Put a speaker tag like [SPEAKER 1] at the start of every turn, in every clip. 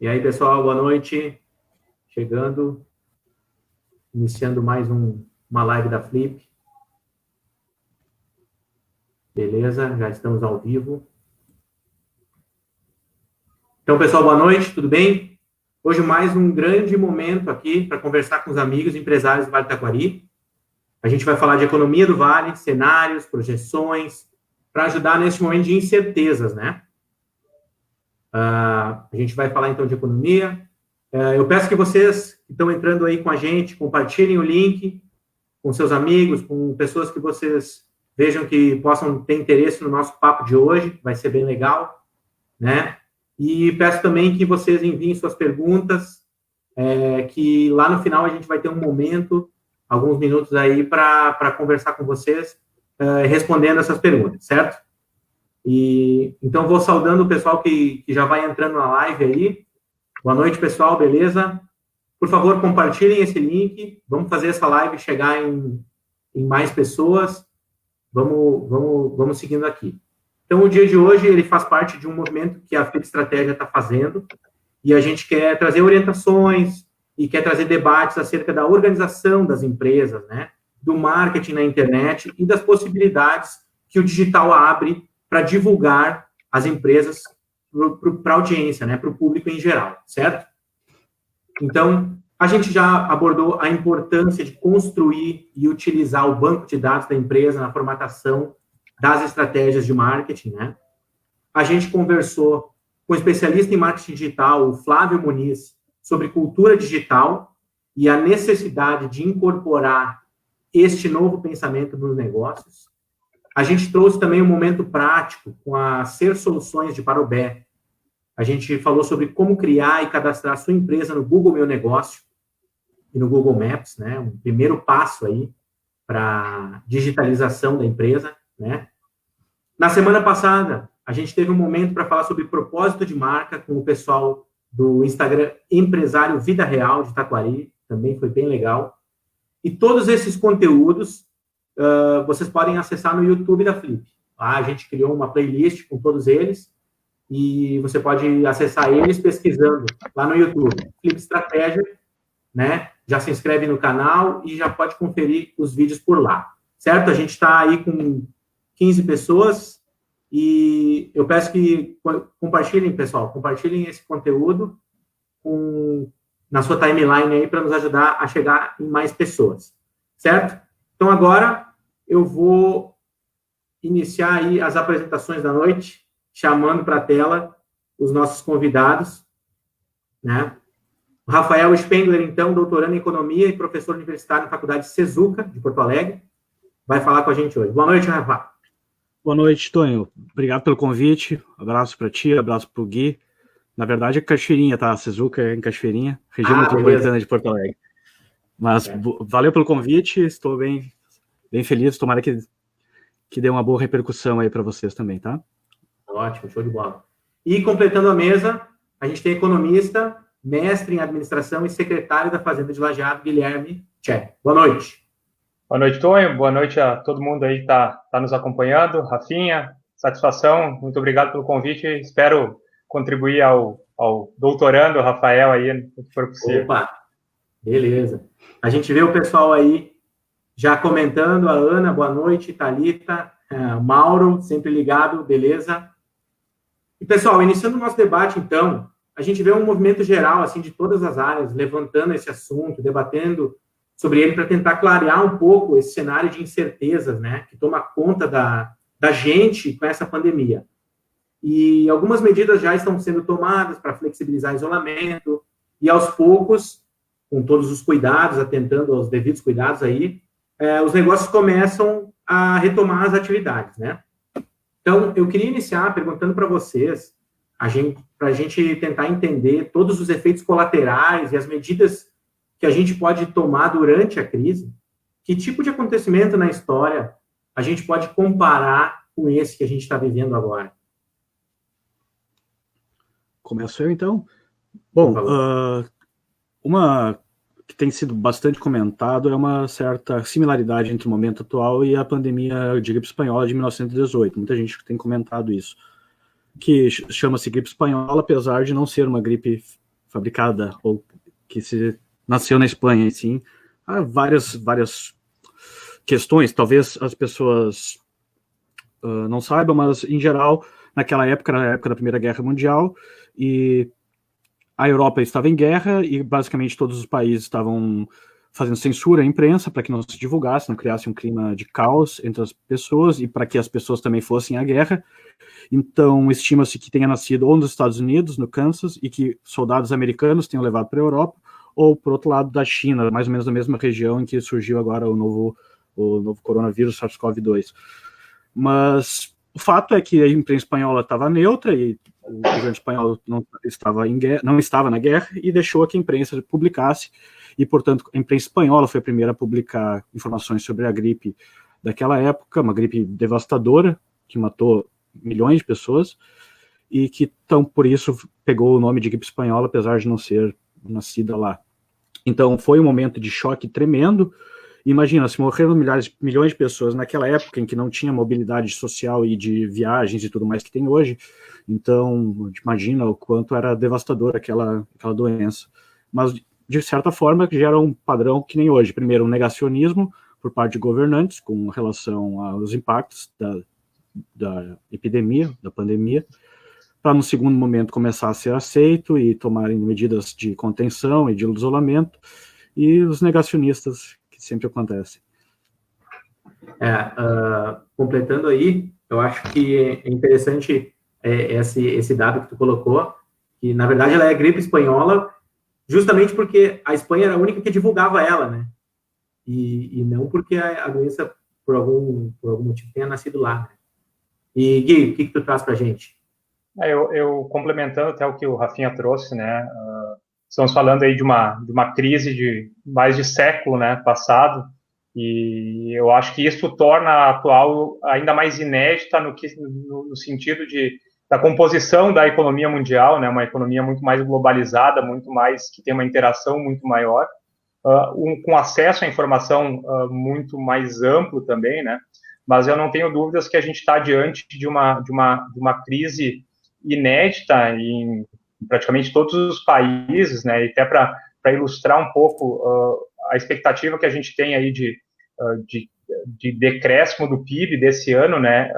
[SPEAKER 1] E aí, pessoal, boa noite. Chegando, iniciando mais uma live da Flip. Beleza, já estamos ao vivo. Então, pessoal, boa noite, tudo bem? Hoje mais um grande momento aqui para conversar com os amigos empresários do Vale do Taquari. A gente vai falar de economia do Vale, cenários, projeções, para ajudar neste momento de incertezas, né? A gente vai falar, então, de economia. Eu peço que vocês que estão entrando aí com a gente, compartilhem o link com seus amigos, com pessoas que vocês vejam que possam ter interesse no nosso papo de hoje, vai ser bem legal, né? E peço também que vocês enviem suas perguntas, que lá no final a gente vai ter um momento, alguns minutos aí para conversar com vocês, respondendo essas perguntas, certo? E então vou saudando o pessoal que já vai entrando na live aí. Boa noite, pessoal, beleza? Por favor, compartilhem esse link, vamos fazer essa live chegar em mais pessoas, vamos seguindo aqui. Então, o dia de hoje, ele faz parte de um movimento que a Flip Estratégia está fazendo, e a gente quer trazer orientações e quer trazer debates acerca da organização das empresas, né, do marketing na internet e das possibilidades que o digital abre para divulgar as empresas para a audiência, né, para o público em geral, certo? Então, a gente já abordou a importância de construir e utilizar o banco de dados da empresa na formatação das estratégias de marketing, né? A gente conversou com o especialista em marketing digital, o Flávio Muniz, sobre cultura digital e a necessidade de incorporar este novo pensamento nos negócios. A gente trouxe também um momento prático com a Ser Soluções de Parobé. A gente falou sobre como criar e cadastrar sua empresa no Google Meu Negócio e no Google Maps, né? Um primeiro passo aí para digitalização da empresa, né? Na semana passada, a gente teve um momento para falar sobre propósito de marca com o pessoal do Instagram Empresário Vida Real de Taquari, também foi bem legal. E todos esses conteúdos vocês podem acessar no YouTube da Flip. Lá a gente criou uma playlist com todos eles e você pode acessar eles pesquisando lá no YouTube. Flip Estratégia, né? Já se inscreve no canal e já pode conferir os vídeos por lá, certo? A gente está aí com 15 pessoas e eu peço que compartilhem, pessoal, compartilhem esse conteúdo na sua timeline aí para nos ajudar a chegar em mais pessoas, certo? Então, agora eu vou iniciar aí as apresentações da noite, chamando para a tela os nossos convidados, né? O Rafael Spengler, então, doutorando em Economia e professor universitário na Faculdade Sezuca, de Porto Alegre, vai falar com a gente hoje. Boa noite, Rafa.
[SPEAKER 2] Boa noite, Tonho. Obrigado pelo convite. Abraço para ti, abraço para o Gui. Na verdade, é Cachoeirinha, tá? Sezuca é em Cachoeirinha, região metropolitana de Porto Alegre. Mas valeu pelo convite, estou bem feliz. Tomara que dê uma boa repercussão aí para vocês também, tá?
[SPEAKER 1] Ótimo, show de bola. E completando a mesa, a gente tem economista, mestre em administração e secretário da Fazenda de Lajeado, Guilherme Tchê. Boa noite.
[SPEAKER 3] Boa noite, Tonho. Boa noite a todo mundo aí que está nos acompanhando. Rafinha, satisfação. Muito obrigado pelo convite. Espero contribuir ao doutorando Rafael aí, no que for possível.
[SPEAKER 1] Opa, beleza. A gente vê o pessoal aí já comentando. A Ana, boa noite. Thalita, Mauro, sempre ligado, beleza? E, pessoal, iniciando o nosso debate, então, a gente vê um movimento geral, assim, de todas as áreas, levantando esse assunto, debatendo sobre ele para tentar clarear um pouco esse cenário de incertezas, né, que toma conta da gente com essa pandemia. E algumas medidas já estão sendo tomadas para flexibilizar o isolamento, e aos poucos, com todos os cuidados, atentando aos devidos cuidados aí, os negócios começam a retomar as atividades, né? Então, eu queria iniciar perguntando para vocês, para a gente tentar entender todos os efeitos colaterais e as medidas que a gente pode tomar durante a crise, que tipo de acontecimento na história a gente pode comparar com esse que a gente está vivendo agora?
[SPEAKER 2] Começo eu, então? Bom, uma que tem sido bastante comentado é uma certa similaridade entre o momento atual e a pandemia de gripe espanhola de 1918. Muita gente tem comentado isso, que chama-se gripe espanhola, apesar de não ser uma gripe fabricada ou que nasceu na Espanha, sim. Há várias questões, talvez as pessoas não saibam, mas em geral, naquela época, na época da Primeira Guerra Mundial, e a Europa estava em guerra e basicamente todos os países estavam fazendo censura à imprensa para que não se divulgasse, não criasse um clima de caos entre as pessoas e para que as pessoas também fossem à guerra. Então, estima-se que tenha nascido ou nos Estados Unidos, no Kansas, e que soldados americanos tenham levado para a Europa, ou, por outro lado, da China, mais ou menos na mesma região em que surgiu agora o novo coronavírus, SARS-CoV-2. Mas o fato é que a imprensa espanhola estava neutra e o governo espanhol não estava na guerra e deixou que a imprensa publicasse, e, portanto, a imprensa espanhola foi a primeira a publicar informações sobre a gripe daquela época, uma gripe devastadora, que matou milhões de pessoas, e que, então, por isso, pegou o nome de gripe espanhola, apesar de não ser nascida lá. Então, foi um momento de choque tremendo. Imagina, se morreram milhões de pessoas naquela época em que não tinha mobilidade social e de viagens e tudo mais que tem hoje, então, imagina o quanto era devastadora aquela doença. Mas, de certa forma, gera um padrão que nem hoje. Primeiro, um negacionismo por parte de governantes com relação aos impactos da epidemia, da pandemia, para, no segundo momento, começar a ser aceito e tomarem medidas de contenção e de isolamento, e os negacionistas, que sempre acontecem.
[SPEAKER 1] Completando aí, eu acho que é interessante esse dado que tu colocou, que, na verdade, ela é a gripe espanhola, justamente porque a Espanha era a única que divulgava ela, né? E não porque a doença, por algum motivo, tenha nascido lá, né? E, Gui, o que tu traz pra gente?
[SPEAKER 3] Eu complementando até o que o Rafinha trouxe, né? Estamos falando aí de uma crise de mais de século, né, passado, e eu acho que isso torna a atual ainda mais inédita no sentido da composição da economia mundial, né, uma economia muito mais globalizada, muito mais que tem uma interação muito maior, com acesso à informação muito mais amplo também, né? Mas eu não tenho dúvidas que a gente está diante de uma crise inédita em praticamente todos os países, né? E até para ilustrar um pouco a expectativa que a gente tem aí de decréscimo do PIB desse ano, né?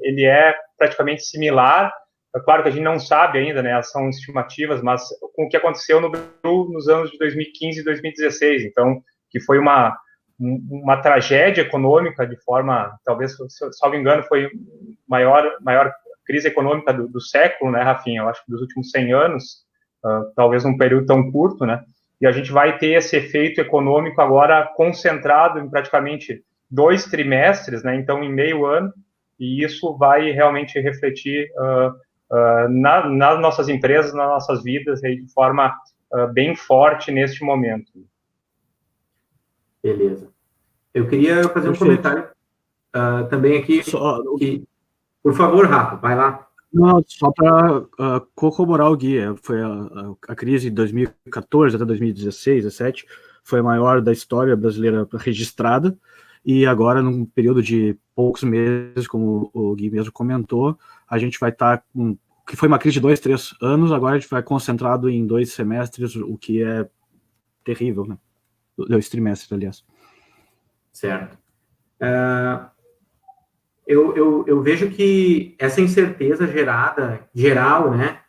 [SPEAKER 3] Ele é praticamente similar. É claro que a gente não sabe ainda, né? São estimativas, mas com o que aconteceu no Brasil nos anos de 2015 e 2016, então, que foi uma tragédia econômica de forma, talvez, salvo engano, foi maior crise econômica do século, né, Rafinha? Eu acho que dos últimos 100 anos, talvez num período tão curto, né? E a gente vai ter esse efeito econômico agora concentrado em praticamente 2 trimestres, né? Então, em meio ano, e isso vai realmente refletir nas nossas empresas, nas nossas vidas, aí, de forma bem forte neste momento.
[SPEAKER 1] Beleza. Eu queria fazer um comentário também aqui. Por favor, Rafa, vai lá.
[SPEAKER 2] Não, só para corroborar o Gui, foi a crise de 2014 até 2016, 2017, foi a maior da história brasileira registrada, e agora, num período de poucos meses, como o Gui mesmo comentou, a gente vai estar com, que foi uma crise de 2, 3 anos, agora a gente vai concentrado em 2 semestres, o que é terrível, né? 2 trimestres, aliás.
[SPEAKER 1] Certo. Eu vejo que essa incerteza geral, né,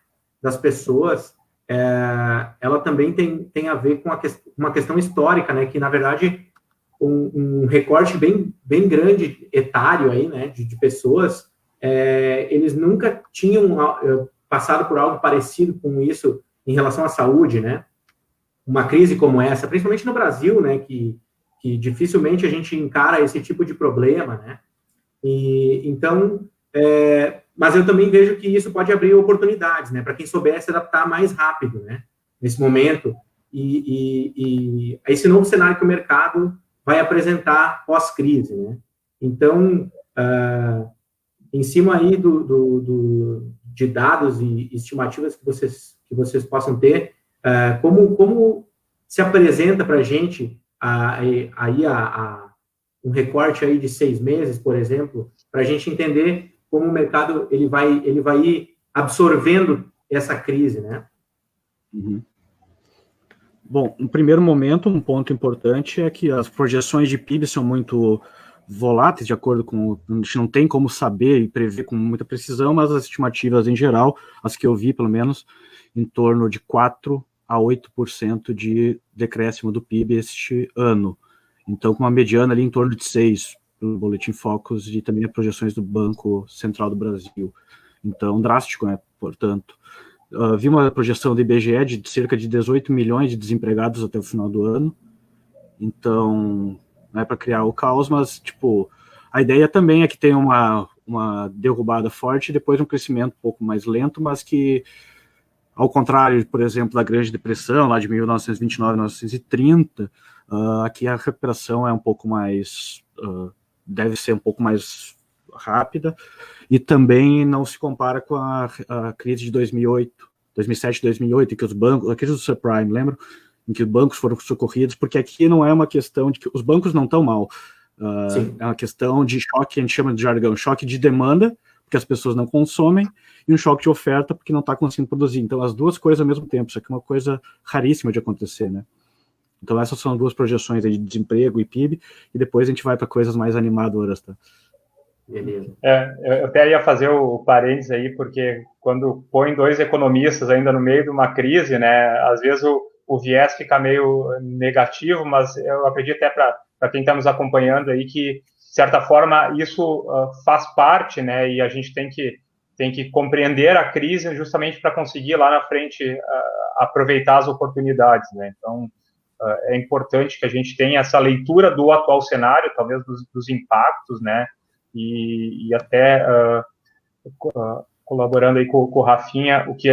[SPEAKER 1] das pessoas, ela também tem a ver com uma questão histórica, né, que, na verdade, um recorte bem grande, etário aí, né, de pessoas, eles nunca tinham passado por algo parecido com isso em relação à saúde, né, uma crise como essa, principalmente no Brasil, né, que dificilmente a gente encara esse tipo de problema, né. Então, mas eu também vejo que isso pode abrir oportunidades, né, para quem souber se adaptar mais rápido, né, nesse momento, e esse novo cenário que o mercado vai apresentar pós-crise, né. Então, em cima aí de dados e estimativas que vocês possam ter, como se apresenta para a gente um recorte aí de 6 meses, por exemplo, para a gente entender como o mercado ele vai ir absorvendo essa crise, né?
[SPEAKER 2] Uhum. Bom, no primeiro momento, um ponto importante é que as projeções de PIB são muito voláteis, de acordo com... A gente não tem como saber e prever com muita precisão, mas as estimativas em geral, as que eu vi pelo menos, em torno de 4% a 8% de decréscimo do PIB este ano. Então, com uma mediana ali em torno de 6%, pelo Boletim Focus, e também as projeções do Banco Central do Brasil. Então, drástico, né? Portanto, vi uma projeção do IBGE de cerca de 18 milhões de desempregados até o final do ano. Então, não é para criar o caos, mas, tipo, a ideia também é que tenha uma derrubada forte e depois um crescimento um pouco mais lento, mas que, ao contrário, por exemplo, da Grande Depressão, lá de 1929 a 1930, aqui a recuperação é um pouco mais... deve ser um pouco mais rápida, e também não se compara com a crise de 2007, 2008, em que os bancos, a crise do subprime, lembram? Em que os bancos foram socorridos, porque aqui não é uma questão de que os bancos não estão mal, é uma questão de choque, a gente chama de jargão, choque de demanda, porque as pessoas não consomem, e um choque de oferta, porque não está conseguindo produzir. Então, as duas coisas ao mesmo tempo, isso aqui é uma coisa raríssima de acontecer, né? Então, essas são duas projeções aí de desemprego e PIB, e depois a gente vai para coisas mais animadoras, tá?
[SPEAKER 1] Beleza.
[SPEAKER 3] Eu até ia fazer o parênteses aí, porque quando põe dois economistas ainda no meio de uma crise, né, às vezes o viés fica meio negativo, mas eu acredito até para quem está nos acompanhando aí que, de certa forma, isso faz parte, né, e a gente tem que compreender a crise justamente para conseguir lá na frente aproveitar as oportunidades, né, então é importante que a gente tenha essa leitura do atual cenário, talvez dos impactos, né, e até colaborando aí com o Rafinha, o que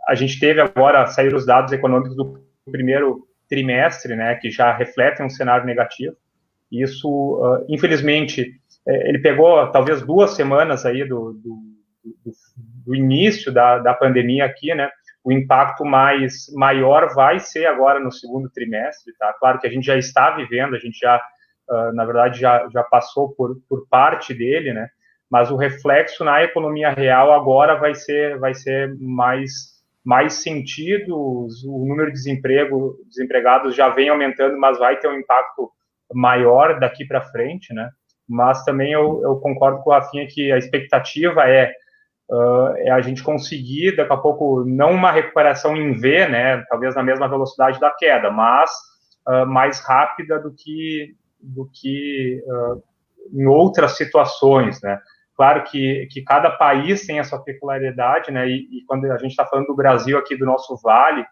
[SPEAKER 3] a gente teve agora, sair os dados econômicos do primeiro trimestre, né, que já refletem um cenário negativo. Isso, infelizmente, ele pegou talvez 2 semanas aí do início da pandemia aqui, né, o impacto maior vai ser agora no segundo trimestre, tá? Claro que a gente já está vivendo, a gente já na verdade, já passou por parte dele, né? Mas o reflexo na economia real agora vai ser mais sentido, o número de desempregados já vem aumentando, mas vai ter um impacto maior daqui para frente, né? Mas também eu concordo com a Rafinha que a expectativa é a gente conseguir, daqui a pouco, não uma recuperação em V, né? Talvez na mesma velocidade da queda, mas mais rápida do que em outras situações, né? Claro que cada país tem a sua peculiaridade, né? E quando a gente está falando do Brasil aqui, do nosso Vale,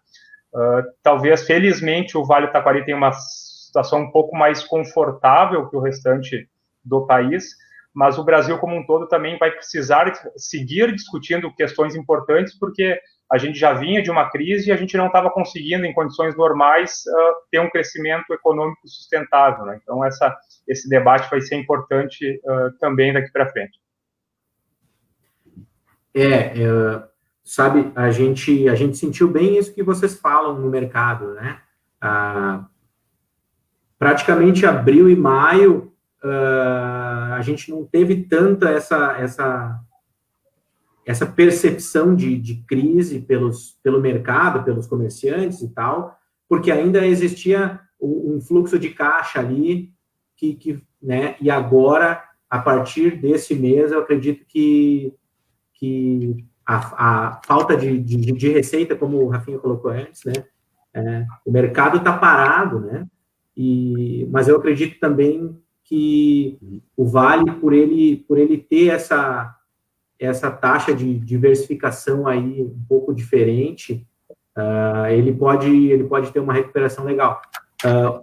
[SPEAKER 3] talvez, felizmente, o Vale do Taquari tem uma situação um pouco mais confortável que o restante do país, mas o Brasil como um todo também vai precisar seguir discutindo questões importantes, porque a gente já vinha de uma crise e a gente não estava conseguindo, em condições normais, ter um crescimento econômico sustentável, né? Então, esse debate vai ser importante também daqui para frente.
[SPEAKER 1] Sabe, a gente sentiu bem isso que vocês falam no mercado, né? Praticamente abril e maio, a gente não teve tanta essa percepção de crise pelo mercado, pelos comerciantes e tal, porque ainda existia um fluxo de caixa ali, né, e agora, a partir desse mês, eu acredito que a falta de receita, como o Rafinha colocou antes, né, o mercado está parado, né, mas eu acredito também que o Vale, por ele ter essa taxa de diversificação aí um pouco diferente, ele pode ter uma recuperação legal.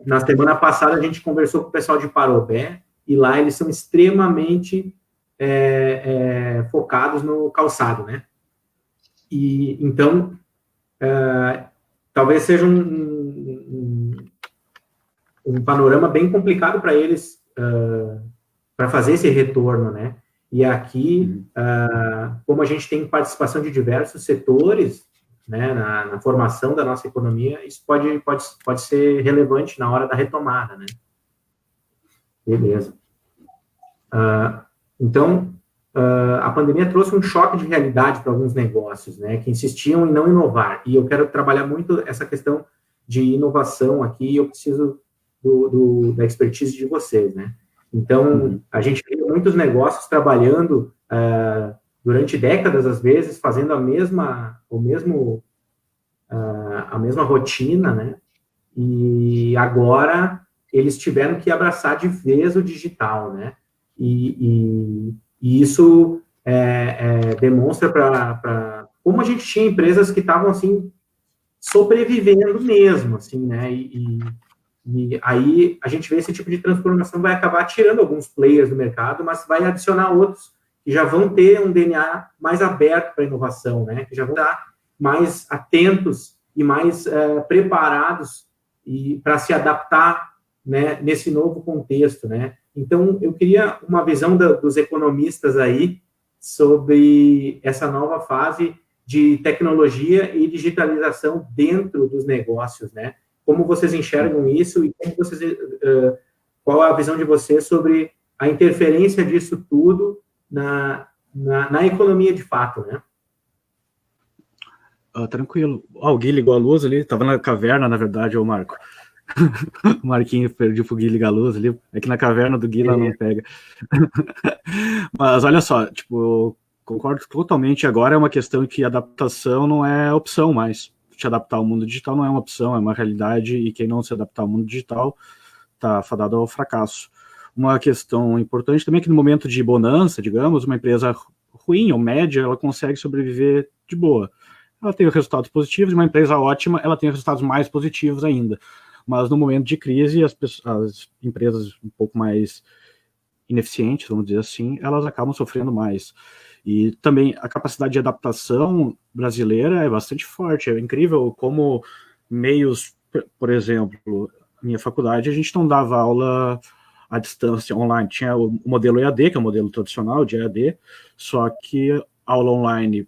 [SPEAKER 1] Na semana passada, a gente conversou com o pessoal de Parobé, e lá eles são extremamente focados no calçado, né? E, então, talvez seja um panorama bem complicado para eles, para fazer esse retorno, né? E aqui, como a gente tem participação de diversos setores, né, na formação da nossa economia, isso pode ser relevante na hora da retomada, né? Beleza. Então, a pandemia trouxe um choque de realidade para alguns negócios, né, que insistiam em não inovar. E eu quero trabalhar muito essa questão de inovação aqui, eu preciso da expertise de vocês, né? Então, a gente viu muitos negócios trabalhando durante décadas, às vezes, fazendo a mesma rotina, né? E agora eles tiveram que abraçar de vez o digital, né? E isso demonstra para como a gente tinha empresas que estavam assim sobrevivendo mesmo, assim, né? E aí a gente vê esse tipo de transformação vai acabar tirando alguns players do mercado, mas vai adicionar outros que já vão ter um DNA mais aberto para inovação, né? Que já vão estar mais atentos e mais preparados para se adaptar, né, nesse novo contexto, né? Então, eu queria uma visão dos economistas aí sobre essa nova fase de tecnologia e digitalização dentro dos negócios, né? Como vocês enxergam isso e qual a visão de vocês sobre a interferência disso tudo na economia de fato, né?
[SPEAKER 2] Tranquilo. O Gui ligou a luz ali, estava na caverna, na verdade, o Marco. O Marquinho pediu pro Gui ligar a luz ali, é que na caverna do Gui lá não pega. Mas olha só, tipo, concordo totalmente, agora é uma questão que adaptação não é opção mais. Se adaptar ao mundo digital não é uma opção, é uma realidade, e quem não se adaptar ao mundo digital está fadado ao fracasso. Uma questão importante também é que no momento de bonança, digamos, uma empresa ruim ou média, ela consegue sobreviver de boa. Ela tem resultados positivos, uma empresa ótima, ela tem resultados mais positivos ainda. Mas no momento de crise, as empresas um pouco mais ineficientes, vamos dizer assim, elas acabam sofrendo mais. E também a capacidade de adaptação brasileira é bastante forte. É incrível como meios, por exemplo, minha faculdade, a gente não dava aula à distância online. Tinha o modelo EAD, que é o modelo tradicional de EAD, só que aula online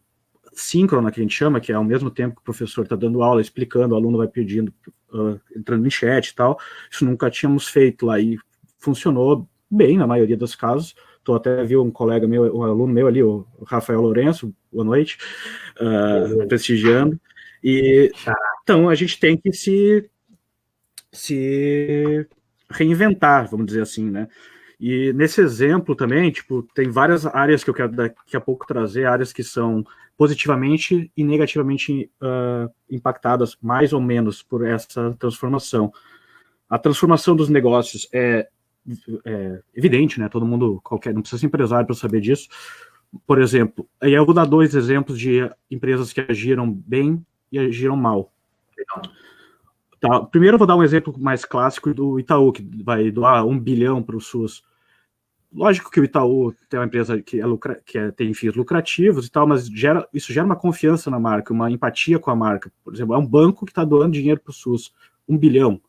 [SPEAKER 2] síncrona, que a gente chama, que é ao mesmo tempo que o professor está dando aula, explicando, o aluno vai pedindo, entrando em chat e tal. Isso nunca tínhamos feito lá e funcionou bem na maioria dos casos. Até vi um colega meu, um aluno meu ali, o Rafael Lourenço, boa noite, prestigiando. E então a gente tem que se reinventar, vamos dizer assim, né? E nesse exemplo também, tipo, tem várias áreas que eu quero daqui a pouco trazer, áreas que são positivamente e negativamente impactadas, mais ou menos, por essa transformação. A transformação dos negócios é evidente, né? Todo mundo, não precisa ser empresário para saber disso. Por exemplo, aí eu vou dar 2 exemplos de empresas que agiram bem e agiram mal. Tá, primeiro eu vou dar um exemplo mais clássico do Itaú, que vai doar 1 bilhão para o SUS. Lógico que o Itaú tem uma empresa que tem fins lucrativos e tal, mas isso gera uma confiança na marca, uma empatia com a marca. Por exemplo, é um banco que está doando dinheiro para o SUS, 1 bilhão.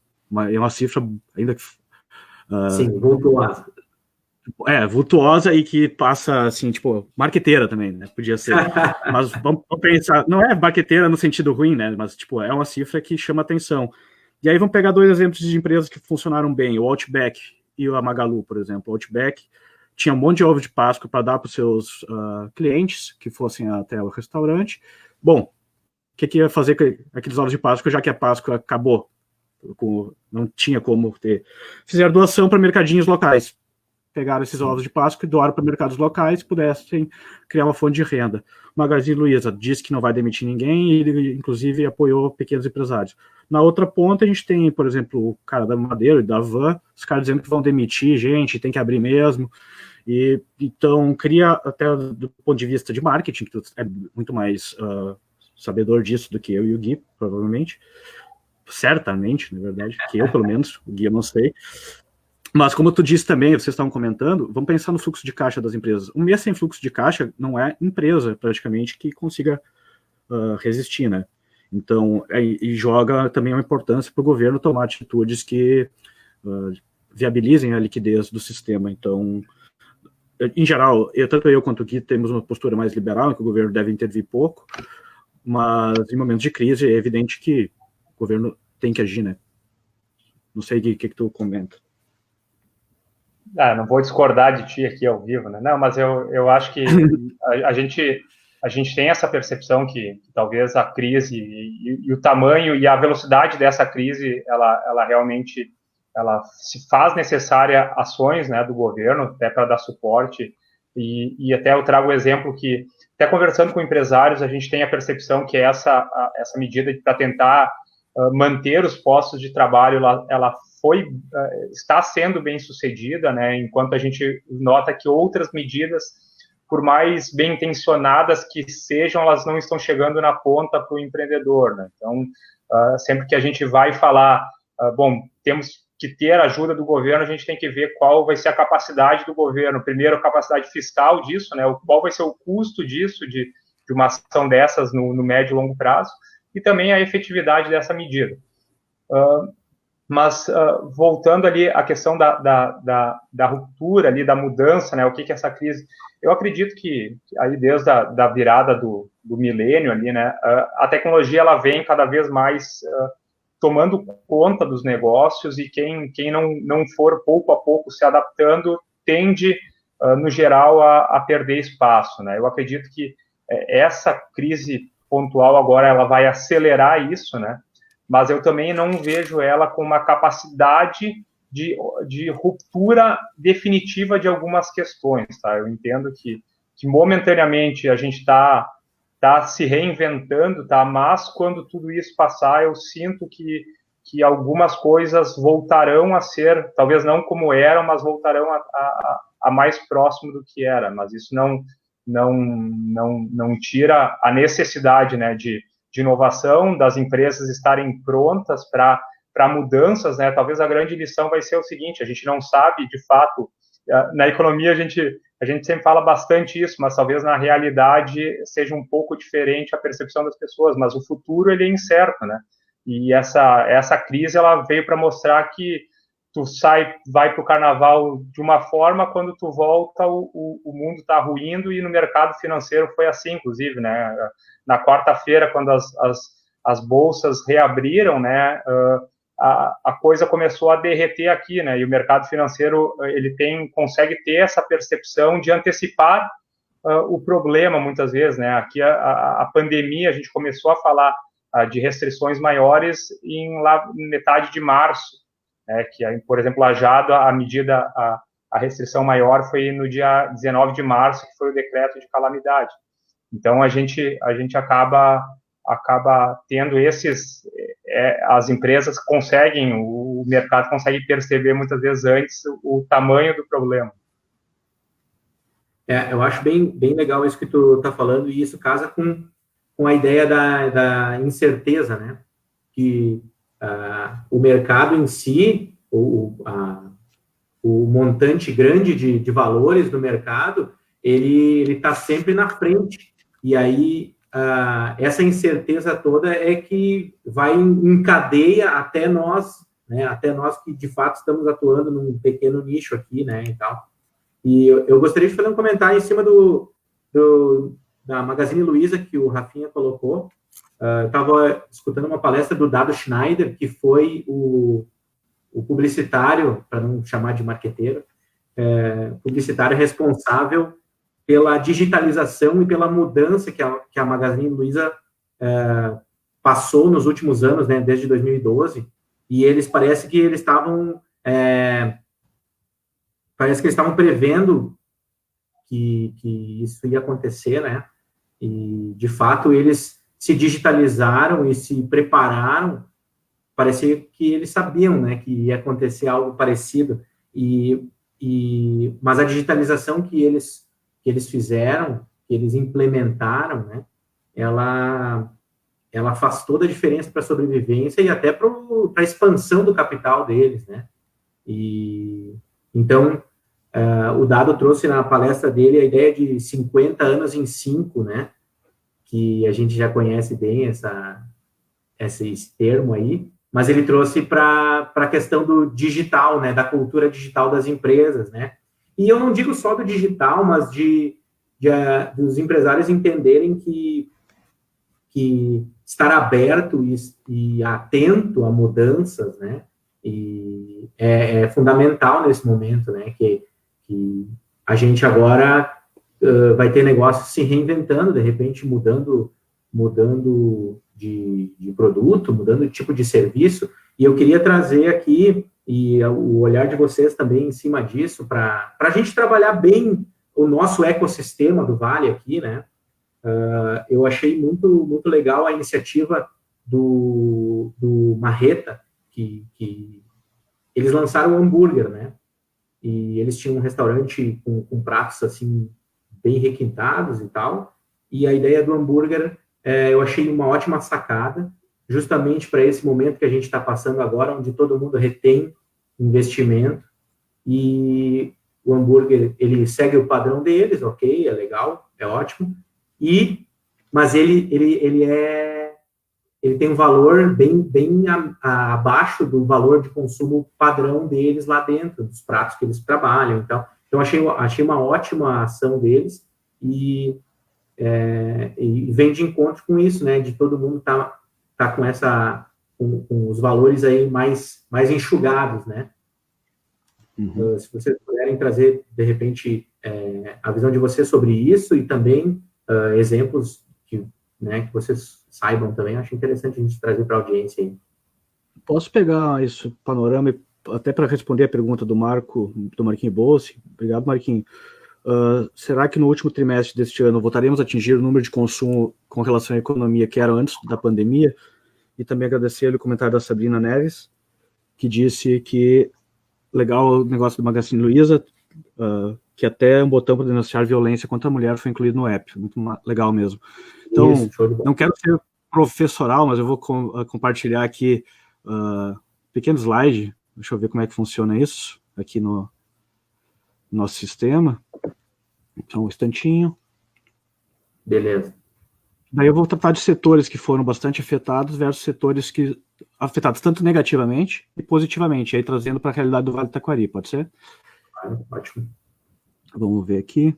[SPEAKER 2] É uma cifra ainda que...
[SPEAKER 1] sim, vultuosa.
[SPEAKER 2] Vultuosa e que passa, assim, tipo, marqueteira também, né? Podia ser. Mas vamos pensar, não é marqueteira no sentido ruim, né? Mas, tipo, é uma cifra que chama atenção. E aí vamos pegar 2 exemplos de empresas que funcionaram bem, o Outback e a Magalu, por exemplo. O Outback tinha um monte de ovo de Páscoa para dar para os seus clientes que fossem até o restaurante. Bom, o que ia fazer com aqueles ovos de Páscoa, já que a Páscoa acabou? Não tinha como ter. Fizeram doação para mercadinhos locais. Pegaram esses ovos de Páscoa e doaram para mercados locais, pudessem criar uma fonte de renda. O Magazine Luiza disse que não vai demitir ninguém e, inclusive, apoiou pequenos empresários. Na outra ponta, a gente tem, por exemplo, o cara da Madeira e da Van, os caras dizendo que vão demitir gente, tem que abrir mesmo. E então, cria, até do ponto de vista de marketing, que tu é muito mais sabedor disso do que eu e o Gui, provavelmente. Certamente, na verdade, que eu, pelo menos, o Gui eu não sei. Mas, como tu disse também, vocês estavam comentando, vamos pensar no fluxo de caixa das empresas. Um mês sem fluxo de caixa não é empresa, praticamente, que consiga resistir, né? Então, e joga também uma importância para o governo tomar atitudes que viabilizem a liquidez do sistema. Então, em geral, tanto eu quanto o Gui temos uma postura mais liberal, em que o governo deve intervir pouco, mas em momentos de crise é evidente que o governo tem que agir, né? Não sei, Gui, o que tu comenta?
[SPEAKER 3] Não vou discordar de ti aqui ao vivo, né? Não, mas eu acho que a gente a gente tem essa percepção que talvez a crise e o tamanho e a velocidade dessa crise, ela realmente ela se faz necessária ações, né, do governo, até para dar suporte, e até eu trago o exemplo que, até conversando com empresários, a gente tem a percepção que essa medida para tentar manter os postos de trabalho, ela está sendo bem sucedida, né, enquanto a gente nota que outras medidas, por mais bem intencionadas que sejam, elas não estão chegando na ponta para o empreendedor, né? Então, sempre que a gente vai falar, bom, temos que ter a ajuda do governo, a gente tem que ver qual vai ser a capacidade do governo, primeiro a capacidade fiscal disso, né, qual vai ser o custo disso, de uma ação dessas no médio e longo prazo, e também a efetividade dessa medida. Mas, voltando ali à questão da ruptura, ali, da mudança, né, o que é essa crise, eu acredito que, aí desde a virada do milênio, ali, né, a tecnologia ela vem cada vez mais tomando conta dos negócios, e quem não for pouco a pouco se adaptando, tende, no geral, a perder espaço, né. Eu acredito que essa crise pontual agora, ela vai acelerar isso, né, mas eu também não vejo ela com uma capacidade de ruptura definitiva de algumas questões, tá? Eu entendo que momentaneamente a gente está se reinventando, tá? Mas quando tudo isso passar, eu sinto que algumas coisas voltarão a ser, talvez não como eram, mas voltarão a mais próximo do que era. Mas isso não tira a necessidade, né, de inovação, das empresas estarem prontas para mudanças, né? Talvez a grande lição vai ser o seguinte: a gente não sabe, de fato, na economia a gente sempre fala bastante isso, mas talvez na realidade seja um pouco diferente a percepção das pessoas, mas o futuro ele é incerto, né? E essa crise ela veio para mostrar que tu vai para o carnaval de uma forma, quando tu volta o mundo está ruindo, e no mercado financeiro foi assim, inclusive, né? Na quarta-feira, quando as bolsas reabriram, né, a coisa começou a derreter aqui, né, e o mercado financeiro ele consegue ter essa percepção de antecipar o problema, muitas vezes, né. Aqui a pandemia, a gente começou a falar de restrições maiores em metade de março, né, que, por exemplo, a restrição maior foi no dia 19 de março, que foi o decreto de calamidade. Então, a gente acaba tendo as empresas conseguem, o mercado consegue perceber muitas vezes antes o tamanho do problema.
[SPEAKER 1] Eu acho bem legal isso que tu está falando, e isso casa com a ideia da incerteza, né? Que o mercado em si, o montante grande de valores do mercado, ele está sempre na frente. E aí, essa incerteza toda é que vai em cadeia até nós, né? Até nós que, de fato, estamos atuando num pequeno nicho aqui, né? E tal. E eu gostaria de fazer um comentário em cima da Magazine Luiza, que o Rafinha colocou. Eu estava escutando uma palestra do Dado Schneider, que foi o publicitário, para não chamar de marqueteiro, publicitário responsável pela digitalização e pela mudança que a Magazine Luiza passou nos últimos anos, né, desde 2012, e parece que eles estavam prevendo que isso ia acontecer, né, e, de fato, eles se digitalizaram e se prepararam. Parecia que eles sabiam, né, que ia acontecer algo parecido, mas a digitalização que eles fizeram, que eles implementaram, né, ela faz toda a diferença para a sobrevivência e até para a expansão do capital deles, né. E então o Dado trouxe na palestra dele a ideia de 50 anos em 5, né, que a gente já conhece bem esse termo aí, mas ele trouxe para a questão do digital, né, da cultura digital das empresas, né. E eu não digo só do digital, mas dos empresários entenderem que estar aberto e atento a mudanças, né, e é fundamental nesse momento, né, que a gente agora vai ter negócios se reinventando, de repente mudando de produto, mudando de tipo de serviço, e eu queria trazer aqui, e o olhar de vocês também em cima disso, para a gente trabalhar bem o nosso ecossistema do Vale aqui, né? Eu achei muito legal a iniciativa do Marreta, que eles lançaram um hambúrguer, né? E eles tinham um restaurante com pratos, assim, bem requintados e tal, e a ideia do hambúrguer eu achei uma ótima sacada, justamente para esse momento que a gente está passando agora, onde todo mundo retém investimento, e o hambúrguer, ele segue o padrão deles, ok, é legal, é ótimo, mas ele tem um valor bem abaixo do valor de consumo padrão deles lá dentro, dos pratos que eles trabalham. Então achei uma ótima ação deles e vem de encontro com isso, né, de todo mundo tá com os valores aí mais enxugados, né? Uhum. Se vocês puderem trazer, de repente, a visão de vocês sobre isso e também exemplos que vocês saibam também, acho interessante a gente trazer para a audiência aí.
[SPEAKER 2] Posso pegar esse panorama até para responder a pergunta do Marquinhos Bolsi? Obrigado, Marquinhos. Será que no último trimestre deste ano voltaremos a atingir o número de consumo com relação à economia que era antes da pandemia? E também agradecer o comentário da Sabrina Neves, que disse que legal o negócio do Magazine Luiza, que até um botão para denunciar violência contra a mulher foi incluído no app. Muito legal mesmo. Então, não quero ser professoral, mas eu vou compartilhar aqui pequeno slide. Deixa eu ver como é que funciona isso aqui no nosso sistema. Então, um instantinho.
[SPEAKER 1] Beleza.
[SPEAKER 2] Daí eu vou tratar de setores que foram bastante afetados versus setores que afetados tanto negativamente e positivamente, aí trazendo para a realidade do Vale do Taquari, pode ser?
[SPEAKER 1] Ótimo.
[SPEAKER 2] Vamos ver aqui.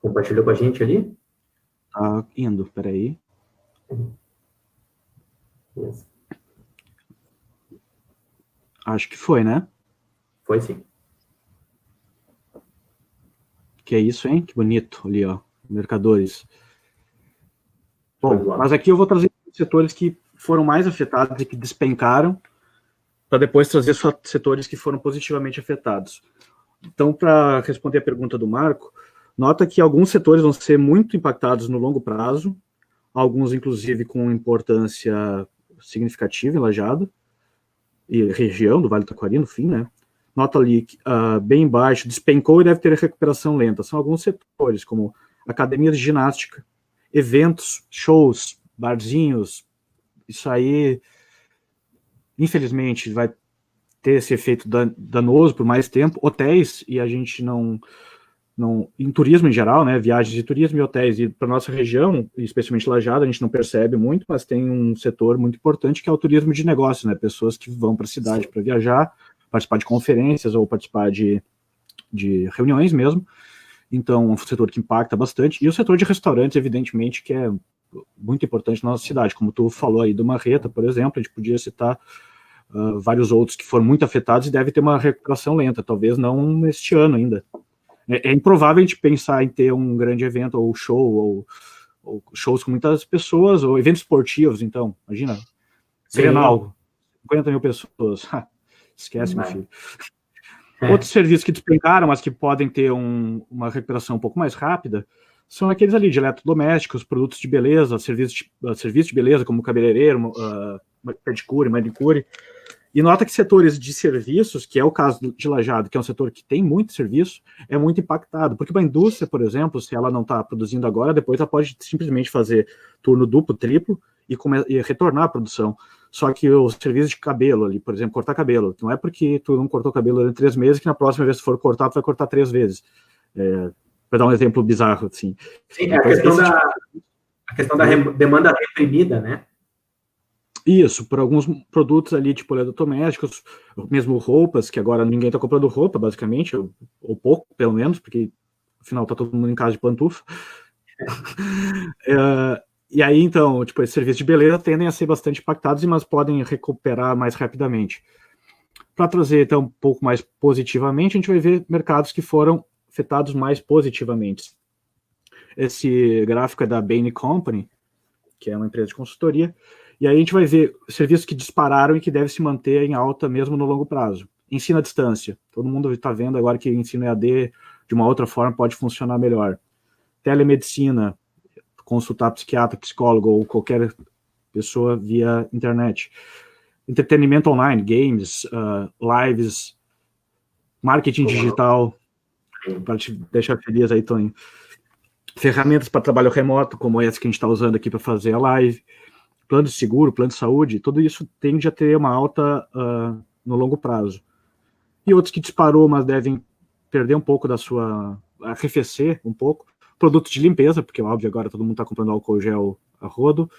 [SPEAKER 1] Compartilhou com a gente ali?
[SPEAKER 2] Tá indo, peraí.
[SPEAKER 1] Yes.
[SPEAKER 2] Acho que foi, né?
[SPEAKER 1] Foi sim.
[SPEAKER 2] Que é isso, hein? Que bonito ali, ó. Mercadores. Bom, mas aqui eu vou trazer setores que foram mais afetados e que despencaram, para depois trazer só setores que foram positivamente afetados. Então, para responder a pergunta do Marco, nota que alguns setores vão ser muito impactados no longo prazo, alguns, inclusive, com importância significativa em Lajeado e região do Vale do Taquari, no fim, né? Nota ali, bem embaixo, despencou e deve ter recuperação lenta. São alguns setores, como academia de ginástica, eventos, shows, barzinhos. Isso aí, infelizmente, vai ter esse efeito danoso por mais tempo. Hotéis, e a gente não em turismo em geral, né, viagens de turismo e hotéis, e para nossa região, especialmente Lajeado, a gente não percebe muito, mas tem um setor muito importante que é o turismo de negócio, né, pessoas que vão para a cidade para viajar, participar de conferências ou participar de reuniões mesmo. Então, é um setor que impacta bastante. E o setor de restaurantes, evidentemente, que é muito importante na nossa cidade. Como tu falou aí do Marreta, por exemplo, a gente podia citar vários outros que foram muito afetados e deve ter uma recuperação lenta, talvez não neste ano ainda. É improvável a gente pensar em ter um grande evento, ou show, ou shows com muitas pessoas, ou eventos esportivos, então, imagina, Grenal, 50 mil pessoas, esquece, meu filho. Outros serviços que despencaram, mas que podem ter uma recuperação um pouco mais rápida, são aqueles ali de eletrodomésticos, produtos de beleza, serviços de beleza, como cabeleireiro, pedicure, manicure. E nota que setores de serviços, que é o caso de Lajeado, que é um setor que tem muito serviço, é muito impactado. Porque uma indústria, por exemplo, se ela não está produzindo agora, depois ela pode simplesmente fazer turno duplo, triplo e retornar à produção. Só que o serviço de cabelo ali, por exemplo, cortar cabelo, não é porque tu não cortou cabelo durante 3 meses que na próxima vez que for cortar, tu vai cortar 3 vezes. Para dar um exemplo bizarro, assim.
[SPEAKER 1] Sim, a questão da demanda reprimida, né?
[SPEAKER 2] Isso, por alguns produtos ali, tipo eletrodomésticos, mesmo roupas, que agora ninguém está comprando roupa, basicamente, ou pouco, pelo menos, porque afinal está todo mundo em casa de pantufa. E aí, então, tipo, esses serviços de beleza tendem a ser bastante impactados, mas podem recuperar mais rapidamente. Para trazer, então, um pouco mais positivamente, a gente vai ver mercados que foram afetados mais positivamente. Esse gráfico é da Bain & Company, que é uma empresa de consultoria, e aí a gente vai ver serviços que dispararam e que devem se manter em alta mesmo no longo prazo. Ensino à distância. Todo mundo está vendo agora que ensino EAD, de uma outra forma, pode funcionar melhor. Telemedicina, consultar psiquiatra, psicólogo ou qualquer pessoa via internet. Entretenimento online, games, lives, marketing digital, para te deixar feliz aí, Tony. Ferramentas para trabalho remoto, como essa que a gente está usando aqui para fazer a live, plano de seguro, plano de saúde, tudo isso tende a ter uma alta no longo prazo. E outros que disparou, mas devem perder um pouco da sua... arrefecer um pouco. Produtos de limpeza, porque, óbvio, agora todo mundo está comprando álcool gel a rodo.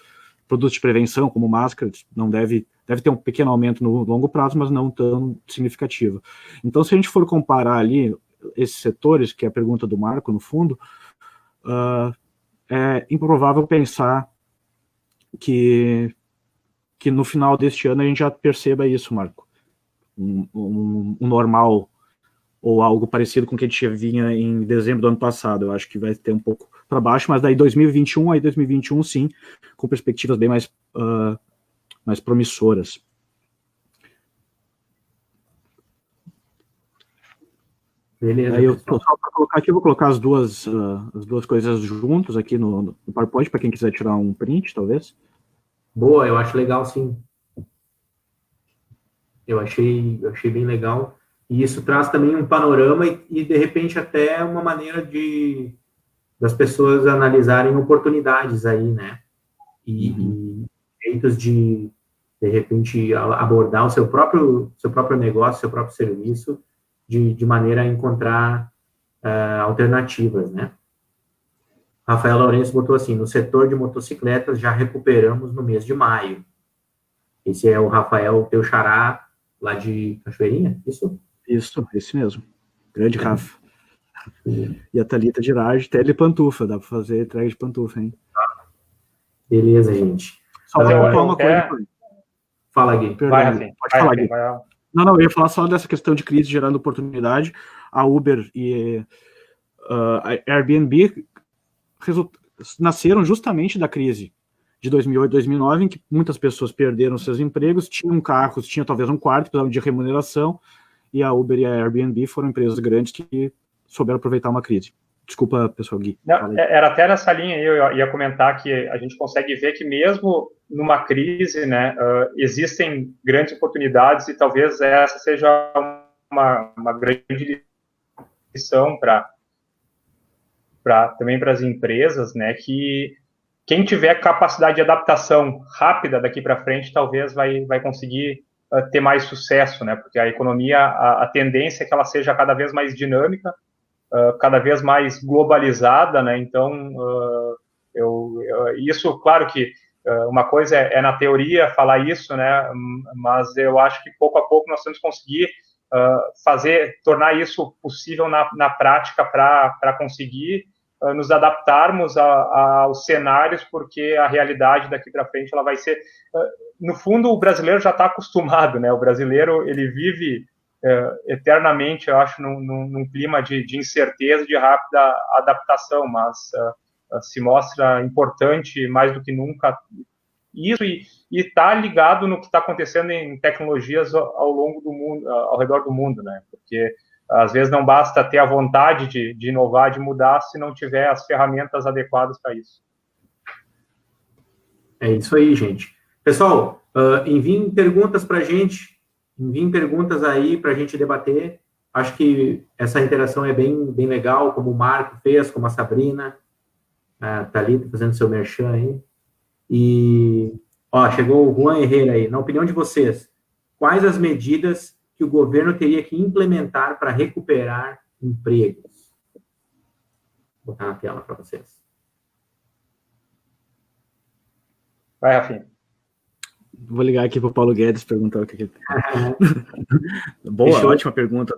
[SPEAKER 2] Produtos de prevenção, como máscaras, não deve ter um pequeno aumento no longo prazo, mas não tão significativo. Então, se a gente for comparar ali esses setores, que é a pergunta do Marco, no fundo, é improvável pensar que no final deste ano a gente já perceba isso, Marco. Um normal ou algo parecido com o que a gente vinha em dezembro do ano passado. Eu acho que vai ter um pouco para baixo, mas daí 2021, sim, com perspectivas bem mais promissoras.
[SPEAKER 1] Beleza.
[SPEAKER 2] Aí só para colocar aqui, eu vou colocar as duas coisas juntos aqui no PowerPoint, para quem quiser tirar um print, talvez.
[SPEAKER 1] Boa, eu acho legal, sim. Eu achei bem legal. E isso traz também um panorama e de repente, até uma maneira das pessoas analisarem oportunidades aí, né? E jeitos de repente, abordar o seu próprio negócio, seu próprio serviço, de maneira a encontrar alternativas, né? Rafael Lourenço botou assim, no setor de motocicletas já recuperamos no mês de maio. Esse é o Rafael, teu xará, lá de Cachoeirinha, isso?
[SPEAKER 2] Isso, esse mesmo. Grande Rafa. E a Thalita Girardi, telepantufa, dá para fazer entrega de pantufa, hein?
[SPEAKER 1] Beleza, gente.
[SPEAKER 2] Só para uma coisa.
[SPEAKER 1] Fala, Gui.
[SPEAKER 2] Perdão, pode falar, Gui. Não, eu ia falar só dessa questão de crise gerando oportunidade. A Uber e a Airbnb nasceram justamente da crise de 2008, 2009, em que muitas pessoas perderam seus empregos, tinham carros, tinham talvez um quarto, precisavam de remuneração, e a Uber e a Airbnb foram empresas grandes que souberam aproveitar uma crise. Desculpa, pessoal, Gui.
[SPEAKER 3] Não, era até nessa linha aí, eu ia comentar que a gente consegue ver que mesmo numa crise, né, existem grandes oportunidades e talvez essa seja uma grande lição também para as empresas, né, que quem tiver capacidade de adaptação rápida daqui para frente talvez vai conseguir ter mais sucesso, né, porque a economia, a tendência é que ela seja cada vez mais dinâmica, cada vez mais globalizada, né? Então, isso, claro que uma coisa é na teoria falar isso, né? Mas eu acho que pouco a pouco nós temos que conseguir tornar isso possível na prática para conseguir nos adaptarmos aos cenários, porque a realidade daqui para frente ela vai ser, no fundo, o brasileiro já está acostumado, né? O brasileiro ele vive eternamente, eu acho, num clima de incerteza, de rápida adaptação, mas se mostra importante mais do que nunca isso, e está ligado no que está acontecendo em tecnologias ao longo do mundo, ao redor do mundo, né? Porque às vezes não basta ter a vontade de inovar, de mudar, se não tiver as ferramentas adequadas para isso.
[SPEAKER 1] É isso aí, gente. Pessoal, enviem perguntas para a gente. Enviem perguntas aí para a gente debater. Acho que essa interação é bem legal, como o Marco fez, como a Sabrina, a Thalita fazendo seu merchan aí. E, chegou o Juan Herrera aí. Na opinião de vocês, quais as medidas que o governo teria que implementar para recuperar empregos? Vou botar na tela para vocês.
[SPEAKER 3] Vai, Rafinha.
[SPEAKER 2] Vou ligar aqui para o Paulo Guedes perguntar o que ele tem. Boa, fechou. Ótima pergunta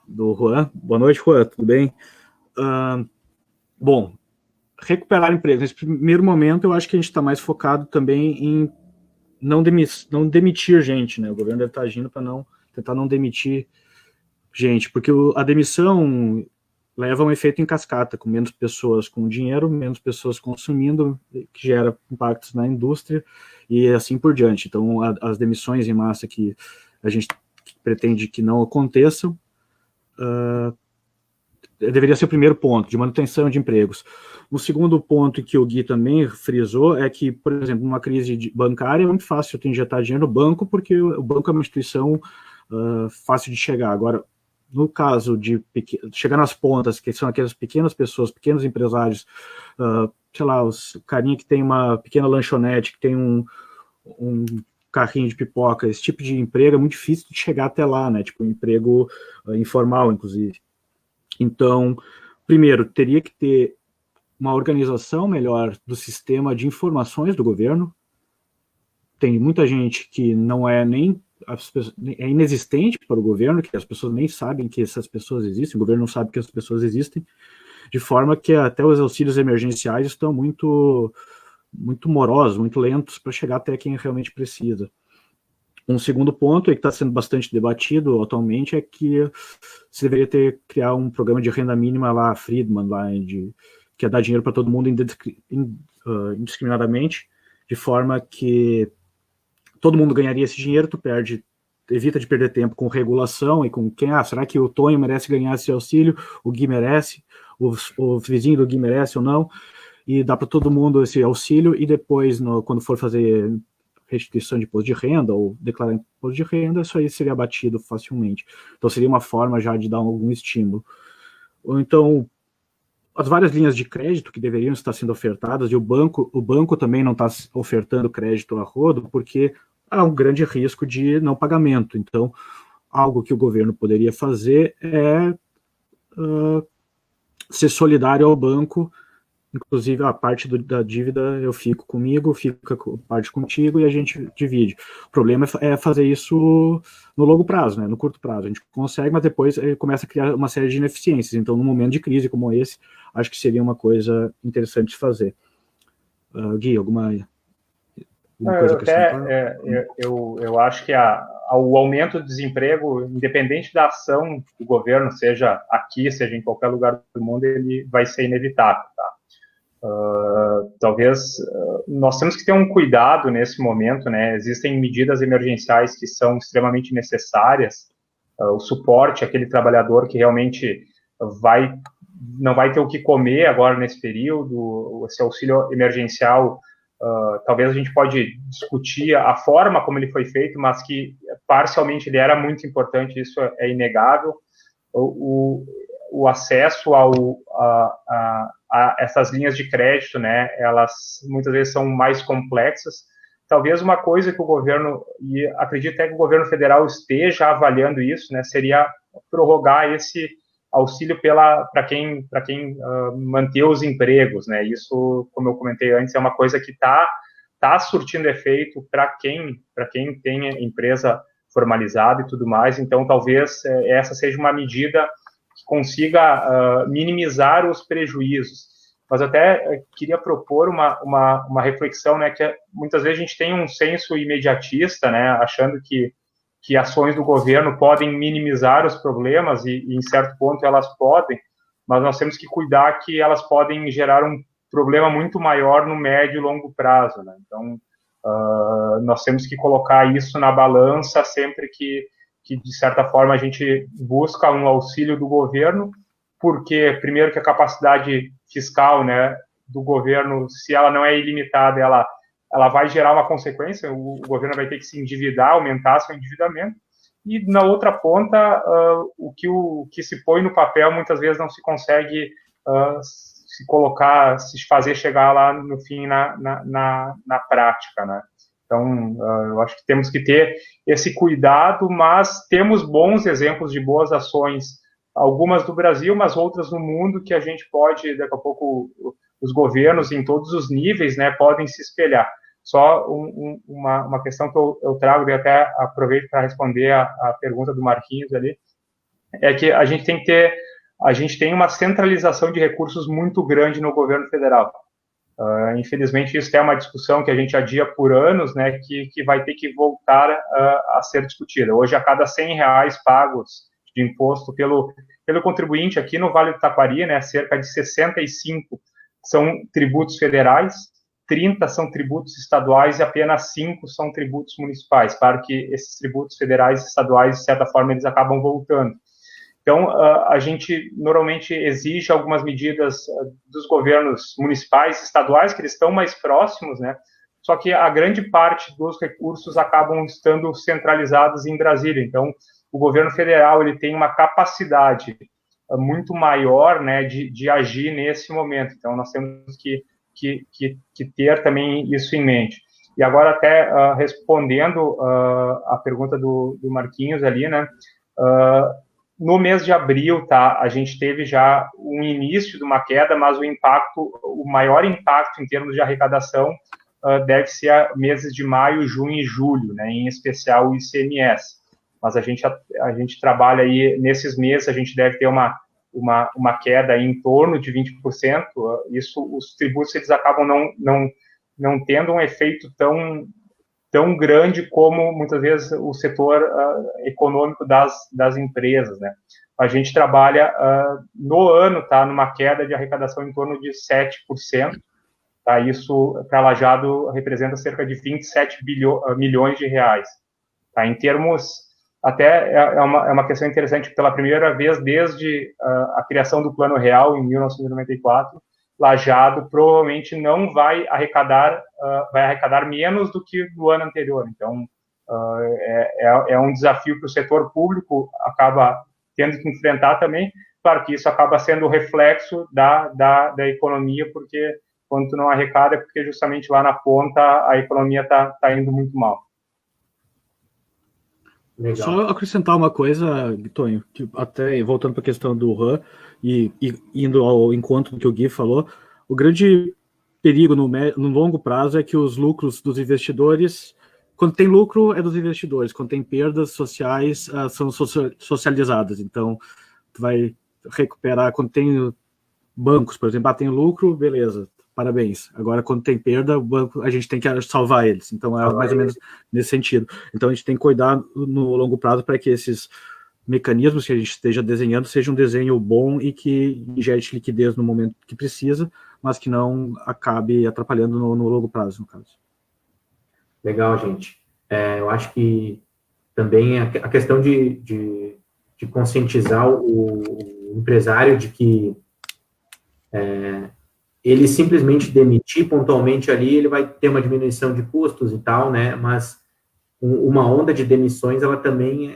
[SPEAKER 2] do Juan. Boa noite, Juan, tudo bem? Bom, recuperar emprego. Nesse primeiro momento, eu acho que a gente está mais focado também em não demitir gente, né? O governo deve estar agindo para tentar não demitir gente, porque a demissão leva a um efeito em cascata, com menos pessoas com dinheiro, menos pessoas consumindo, que gera impactos na indústria e assim por diante. Então, as demissões em massa que a gente pretende que não aconteçam, deveria ser o primeiro ponto, de manutenção de empregos. O segundo ponto que o Gui também frisou é que, por exemplo, numa crise bancária é muito fácil tu injetar dinheiro no banco, porque o banco é uma instituição fácil de chegar. Agora, no caso de chegar nas pontas, que são aquelas pequenas pessoas, pequenos empresários, sei lá, os carinha que tem uma pequena lanchonete, que tem um carrinho de pipoca, esse tipo de emprego é muito difícil de chegar até lá, né? Tipo, um emprego informal, inclusive. Então, primeiro, teria que ter uma organização melhor do sistema de informações do governo. Tem muita gente que não é nem é inexistente para o governo, que as pessoas nem sabem que essas pessoas existem, o governo não sabe que as pessoas existem, de forma que até os auxílios emergenciais estão muito morosos, muito lentos para chegar até quem realmente precisa. Um segundo ponto, que está sendo bastante debatido atualmente, é que se deveria criar um programa de renda mínima lá, Friedman, lá, que é dar dinheiro para todo mundo indiscriminadamente, de forma que todo mundo ganharia esse dinheiro, evita de perder tempo com regulação e com quem, será que o Tonho merece ganhar esse auxílio, o Gui merece, o vizinho do Gui merece ou não, e dá para todo mundo esse auxílio, e depois, quando for fazer restituição de imposto de renda ou declarar imposto de renda, isso aí seria abatido facilmente. Então seria uma forma já de dar algum estímulo. Ou então, as várias linhas de crédito que deveriam estar sendo ofertadas, e o banco também não está ofertando crédito a rodo, porque há um grande risco de não pagamento. Então, algo que o governo poderia fazer é ser solidário ao banco. Inclusive, a parte da dívida eu fica parte contigo e a gente divide. O problema é fazer isso no longo prazo, né? No curto prazo. A gente consegue, mas depois começa a criar uma série de ineficiências. Então, num momento de crise como esse, acho que seria uma coisa interessante de fazer. Gui, alguma coisa a acrescentar?
[SPEAKER 3] Eu acho que o aumento do desemprego, independente da ação do governo, seja aqui, seja em qualquer lugar do mundo, ele vai ser inevitável, tá? Talvez nós temos que ter um cuidado nesse momento, né? Existem medidas emergenciais que são extremamente necessárias, o suporte àquele trabalhador que realmente não vai ter o que comer agora nesse período, esse auxílio emergencial, talvez a gente pode discutir a forma como ele foi feito, mas que parcialmente ele era muito importante, isso é inegável. O acesso a essas linhas de crédito, né, elas muitas vezes são mais complexas. Talvez uma coisa que o governo, e acredito até que o governo federal esteja avaliando isso, né, seria prorrogar esse auxílio para quem manter os empregos, né? Isso, como eu comentei antes, é uma coisa que está surtindo efeito para quem tem empresa formalizada e tudo mais. Então, talvez essa seja uma medida que consiga minimizar os prejuízos. Mas até queria propor uma reflexão, né, que muitas vezes a gente tem um senso imediatista, né, achando que ações do governo podem minimizar os problemas, e em certo ponto elas podem, mas nós temos que cuidar que elas podem gerar um problema muito maior no médio e longo prazo, né? Então, nós temos que colocar isso na balança sempre que de certa forma, a gente busca um auxílio do governo, porque, primeiro, que a capacidade fiscal, né, do governo, se ela não é ilimitada, ela vai gerar uma consequência, o governo vai ter que se endividar, aumentar seu endividamento, e na outra ponta, o que se põe no papel muitas vezes não se consegue se colocar, se fazer chegar lá no fim na prática, né? Então, eu acho que temos que ter esse cuidado, mas temos bons exemplos de boas ações, algumas do Brasil, mas outras no mundo, que a gente pode, daqui a pouco, os governos em todos os níveis, né, podem se espelhar. Só uma questão que eu trago, e até aproveito para responder a pergunta do Marquinhos ali, é que a gente tem que ter a gente tem uma centralização de recursos muito grande no governo federal. Infelizmente, isso é uma discussão que a gente adia por anos, né, que vai ter que voltar a ser discutida. Hoje, a cada R$100 pagos de imposto pelo contribuinte aqui no Vale do Taquari, né, cerca de 65 são tributos federais, 30 são tributos estaduais e apenas 5 são tributos municipais. Claro que esses tributos federais e estaduais, de certa forma, eles acabam voltando. Então, a gente normalmente exige algumas medidas dos governos municipais e estaduais, que eles estão mais próximos, né? Só que a grande parte dos recursos acabam estando centralizados em Brasília. Então, o governo federal ele tem uma capacidade muito maior, né, de agir nesse momento. Então, nós temos que ter também isso em mente. E agora, até respondendo a pergunta do Marquinhos ali, né? No mês de abril, tá, a gente teve já um início de uma queda, mas o maior impacto em termos de arrecadação deve ser meses de maio, junho e julho, né, em especial o ICMS. Mas a gente trabalha aí, nesses meses, a gente deve ter uma queda aí em torno de 20%. Isso, os tributos, eles acabam não tendo um efeito tão grande como, muitas vezes, o setor econômico das empresas, né? A gente trabalha no ano, tá, numa queda de arrecadação em torno de 7%, tá? Isso, para Lajeado, representa cerca de 27 milhões de reais. Tá? Em termos, até é uma questão interessante, pela primeira vez desde a criação do Plano Real, em 1994, Lajeado provavelmente não vai arrecadar menos do que no ano anterior. Então, é um desafio que o setor público acaba tendo que enfrentar também. Claro que isso acaba sendo o reflexo da economia, porque quando tu não arrecada é porque justamente lá na ponta a economia tá indo muito mal.
[SPEAKER 2] Legal. Só acrescentar uma coisa, Tonho, que até voltando para a questão do RAM e indo ao encontro do que o Gui falou, o grande perigo no longo prazo é que os lucros dos investidores, quando tem lucro é dos investidores, quando tem perdas sociais são socializadas. Então, tu vai recuperar quando tem bancos, por exemplo, tem lucro, beleza, parabéns. Agora, quando tem perda, o banco, a gente tem que salvar eles. Então, é mais ou menos nesse sentido. Então, a gente tem que cuidar no longo prazo para que esses mecanismos que a gente esteja desenhando sejam um desenho bom e que injete liquidez no momento que precisa, mas que não acabe atrapalhando no longo prazo, no caso.
[SPEAKER 1] Legal, gente. Eu acho que também a questão de conscientizar o empresário de que ele simplesmente demitir pontualmente ali, ele vai ter uma diminuição de custos e tal, né? Mas uma onda de demissões, ela também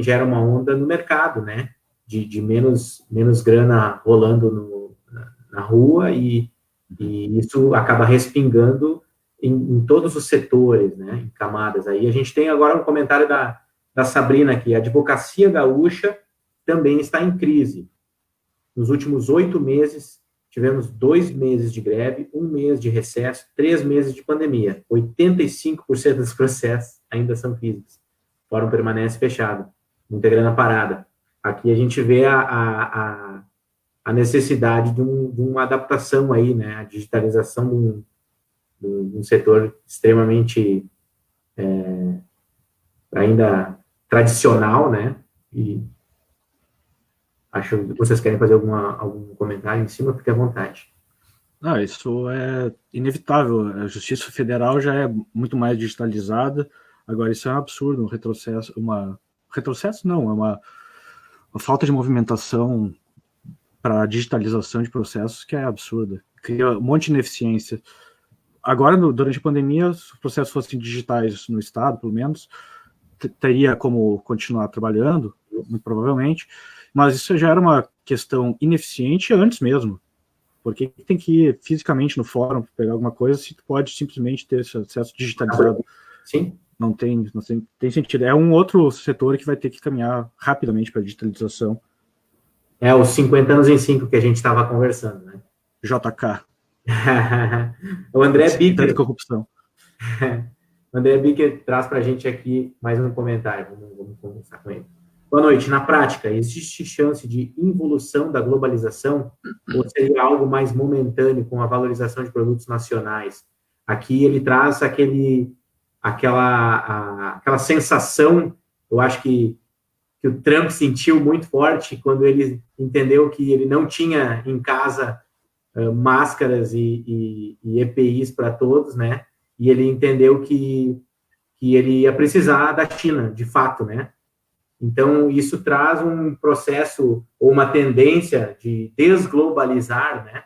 [SPEAKER 1] gera uma onda no mercado, né? De menos grana rolando na rua e isso acaba respingando em todos os setores, né? Em camadas. Aí a gente tem agora um comentário da Sabrina aqui. A advocacia gaúcha também está em crise. Nos últimos 8 meses, tivemos 2 meses de greve, 1 mês de recesso, 3 meses de pandemia. 85% dos processos ainda são físicos. O fórum permanece fechado. Muita grana parada. Aqui a gente vê a necessidade de uma adaptação aí, né? A digitalização de um setor extremamente ainda tradicional, né? E acho que vocês querem fazer algum comentário em cima, fique à vontade.
[SPEAKER 2] Não, isso é inevitável. A Justiça Federal já é muito mais digitalizada. Agora, isso é um absurdo, um retrocesso, retrocesso não, é uma falta de movimentação para digitalização de processos que é absurda. Cria um monte de ineficiência. Agora, durante a pandemia, se os processos fossem digitais no Estado, pelo menos, teria como continuar trabalhando, muito provavelmente, mas isso já era uma questão ineficiente antes mesmo. Porque tem que ir fisicamente no fórum para pegar alguma coisa se tu pode simplesmente ter esse acesso digitalizado?
[SPEAKER 1] Sim.
[SPEAKER 2] Não tem sentido. É um outro setor que vai ter que caminhar rapidamente para a digitalização.
[SPEAKER 1] É os 50 anos em 5 que a gente estava conversando, né?
[SPEAKER 2] JK.
[SPEAKER 1] O André Bicker.
[SPEAKER 2] Corrupção.
[SPEAKER 1] O André Bicker traz para a gente aqui mais um comentário. Vamos conversar com ele. Boa noite. Na prática, existe chance de involução da globalização ou seria algo mais momentâneo com a valorização de produtos nacionais? Aqui ele traz aquela sensação, eu acho que o Trump sentiu muito forte quando ele entendeu que ele não tinha em casa máscaras e EPIs para todos, né? E ele entendeu que ele ia precisar da China, de fato, né? Então, isso traz um processo ou uma tendência de desglobalizar, né?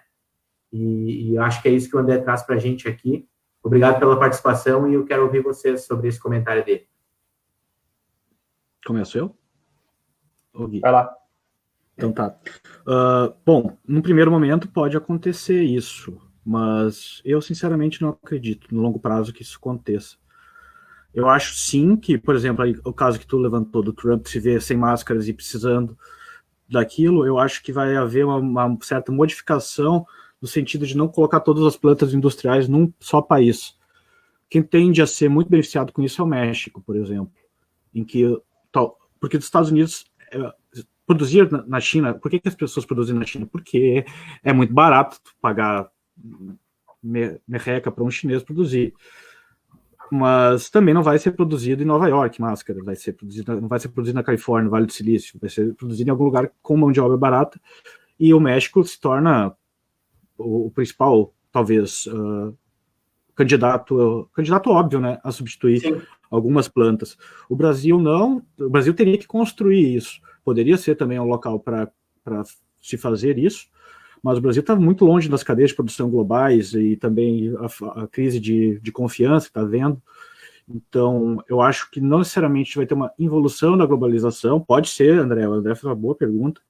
[SPEAKER 1] E eu acho que é isso que o André traz para a gente aqui. Obrigado pela participação e eu quero ouvir vocês sobre esse comentário dele.
[SPEAKER 2] Começo eu?
[SPEAKER 3] Vai lá.
[SPEAKER 2] Então tá. Bom, no primeiro momento pode acontecer isso, mas eu sinceramente não acredito no longo prazo que isso aconteça. Eu acho sim que, por exemplo, aí, o caso que tu levantou do Trump se ver sem máscaras e precisando daquilo, eu acho que vai haver uma certa modificação no sentido de não colocar todas as plantas industriais num só país. Quem tende a ser muito beneficiado com isso é o México, por exemplo, em que porque os Estados Unidos produzir na China, por que as pessoas produzem na China? Porque é muito barato pagar merreca para um chinês produzir. Mas também não vai ser produzido em Nova York, máscara, não vai ser produzido na Califórnia, no Vale do Silício, vai ser produzido em algum lugar com mão de obra barata, e o México se torna o principal, talvez, candidato óbvio, né, a substituir Sim. algumas plantas. O Brasil não, o Brasil teria que construir isso, poderia ser também um local para se fazer isso, mas o Brasil está muito longe das cadeias de produção globais e também a crise de confiança que está havendo. Então, eu acho que não necessariamente vai ter uma involução da globalização. Pode ser, André. O André fez uma boa pergunta,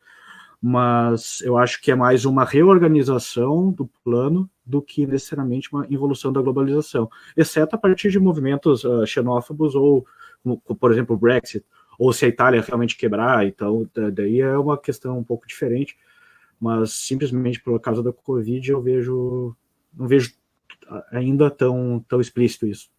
[SPEAKER 2] mas eu acho que é mais uma reorganização do plano do que necessariamente uma involução da globalização, exceto a partir de movimentos xenófobos ou, como, por exemplo, o Brexit, ou se a Itália realmente quebrar. Então, daí é uma questão um pouco diferente. Mas simplesmente por causa da Covid não vejo ainda tão explícito isso.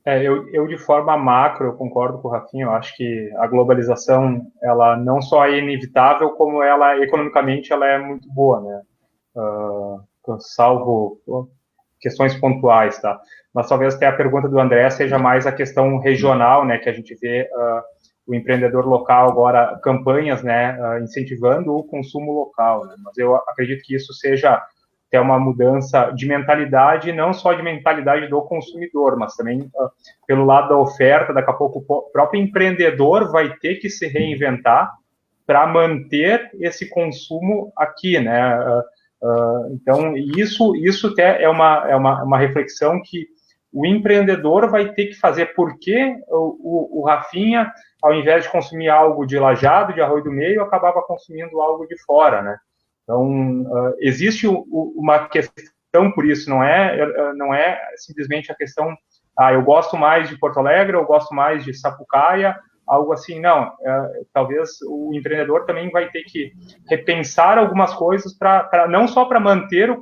[SPEAKER 3] Eu de forma macro, eu concordo com o Rafinha, eu acho que a globalização, ela não só é inevitável, como ela, economicamente, ela é muito boa, né? Salvo questões pontuais, tá? Mas talvez até a pergunta do André seja mais a questão regional, né, que a gente vê o empreendedor local agora, campanhas, né, incentivando o consumo local, né? Mas eu acredito que isso seja até uma mudança de mentalidade, não só de mentalidade do consumidor, mas também pelo lado da oferta. Daqui a pouco o próprio empreendedor vai ter que se reinventar para manter esse consumo aqui, né? Então, isso até é uma reflexão que o empreendedor vai ter que fazer, porque o Rafinha, ao invés de consumir algo de Lajeado, de Arroio do Meio, acabava consumindo algo de fora, né? Então, existe uma questão por isso, não é simplesmente a questão, eu gosto mais de Porto Alegre, eu gosto mais de Sapucaia, algo assim, não. Talvez o empreendedor também vai ter que repensar algumas coisas, não só para manter o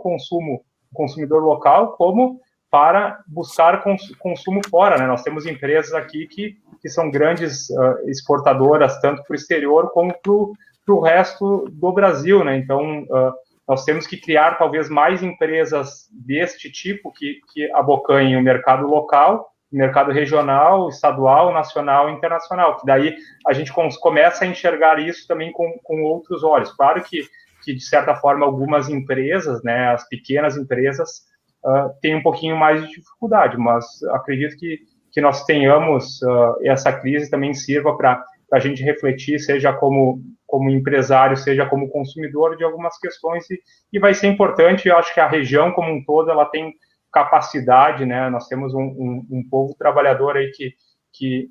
[SPEAKER 3] consumidor local, como para buscar consumo fora, né? Nós temos empresas aqui que são grandes exportadoras, tanto para o exterior como para o resto do Brasil, né? Então, nós temos que criar talvez mais empresas deste tipo que abocanhem o mercado local, o mercado regional, estadual, nacional e internacional, que daí a gente começa a enxergar isso também com outros olhos. Claro que de certa forma, algumas empresas, né, as pequenas empresas, têm um pouquinho mais de dificuldade, mas acredito que nós tenhamos, essa crise também sirva para a gente refletir, seja como empresário, seja como consumidor, de algumas questões, e vai ser importante. Eu acho que a região como um todo, ela tem capacidade, né? Nós temos um povo trabalhador aí que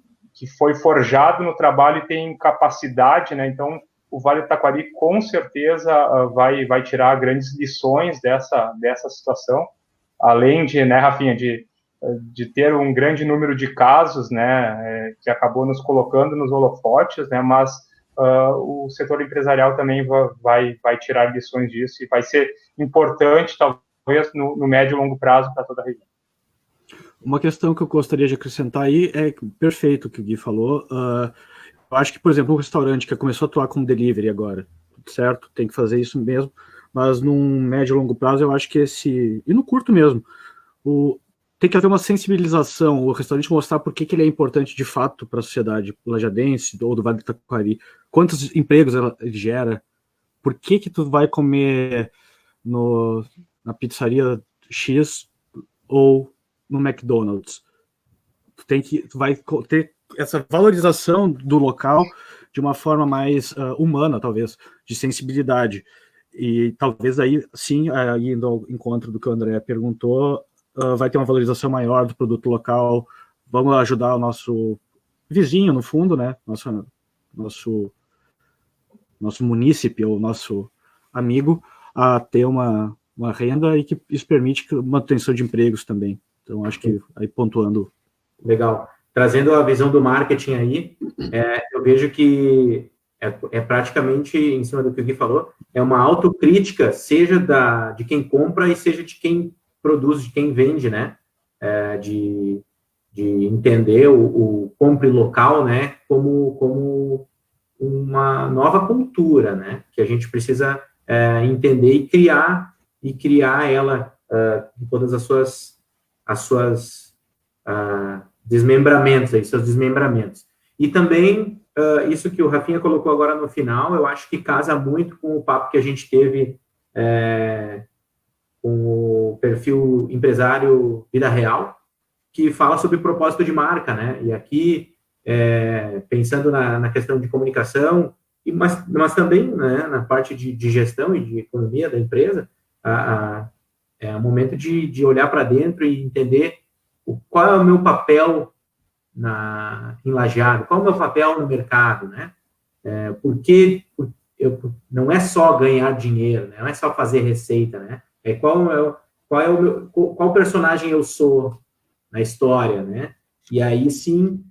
[SPEAKER 3] foi forjado no trabalho e tem capacidade, né? Então, o Vale do Taquari, com certeza, vai tirar grandes lições dessa situação, além de, né, Rafinha, de ter um grande número de casos, né, que acabou nos colocando nos holofotes, né, mas o setor empresarial também vai tirar lições disso e vai ser importante, talvez, no médio e longo prazo para toda a região.
[SPEAKER 2] Uma questão que eu gostaria de acrescentar aí é perfeito o que o Gui falou. acho que, por exemplo, um restaurante que começou a atuar como delivery agora, certo? Tem que fazer isso mesmo, mas num médio e longo prazo eu acho que e no curto mesmo, tem que haver uma sensibilização, o restaurante mostrar por que ele é importante de fato para a sociedade lajadense ou do Vale do Taquari, quantos empregos ele gera, por que tu vai comer na pizzaria X ou no McDonald's. Tu vai ter essa valorização do local de uma forma mais humana, talvez, de sensibilidade. E talvez aí, sim, indo ao encontro do que o André perguntou, vai ter uma valorização maior do produto local, vamos ajudar o nosso vizinho, no fundo, né? Nosso munícipe ou nosso amigo a ter uma renda e que isso permite manutenção de empregos também. Então, acho que aí pontuando.
[SPEAKER 1] Legal. Trazendo a visão do marketing aí, eu vejo que é praticamente, em cima do que o Gui falou, é uma autocrítica, seja de quem compra e seja de quem produz, de quem vende, né? De entender o compre local, né? Como uma nova cultura, né? Que a gente precisa entender e criar ela de todas as suas desmembramentos, seus desmembramentos. E também, isso que o Rafinha colocou agora no final, eu acho que casa muito com o papo que a gente teve com o perfil empresário Vida Real, que fala sobre propósito de marca, né? E aqui, pensando na questão de comunicação, mas também, né, na parte de gestão e de economia da empresa, é um momento de olhar para dentro e entender qual é o meu papel em Lajeado, qual é o meu papel no mercado, né? Porque não é só ganhar dinheiro, né? Não é só fazer receita, né? Qual personagem eu sou na história, né? E aí sim,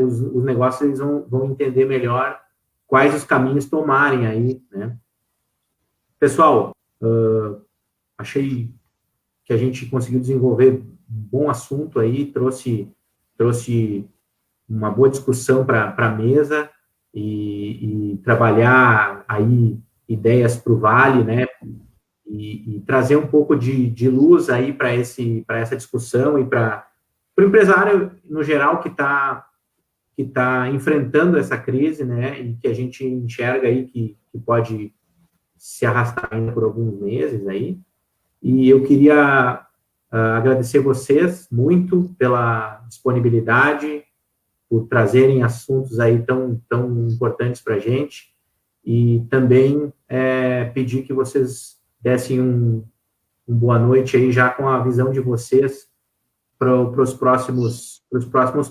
[SPEAKER 1] os negócios eles vão entender melhor quais os caminhos tomarem aí, né? Pessoal, achei que a gente conseguiu desenvolver um bom assunto aí, trouxe uma boa discussão para a mesa e trabalhar aí ideias para o Vale, né? E trazer um pouco de luz aí para essa discussão e para o empresário no geral que está enfrentando essa crise, né? E que a gente enxerga aí que pode se arrastar ainda por alguns meses aí. E eu queria agradecer vocês muito pela disponibilidade, por trazerem assuntos aí tão importantes para a gente, e também pedir que vocês dessem um boa noite aí já com a visão de vocês para os próximos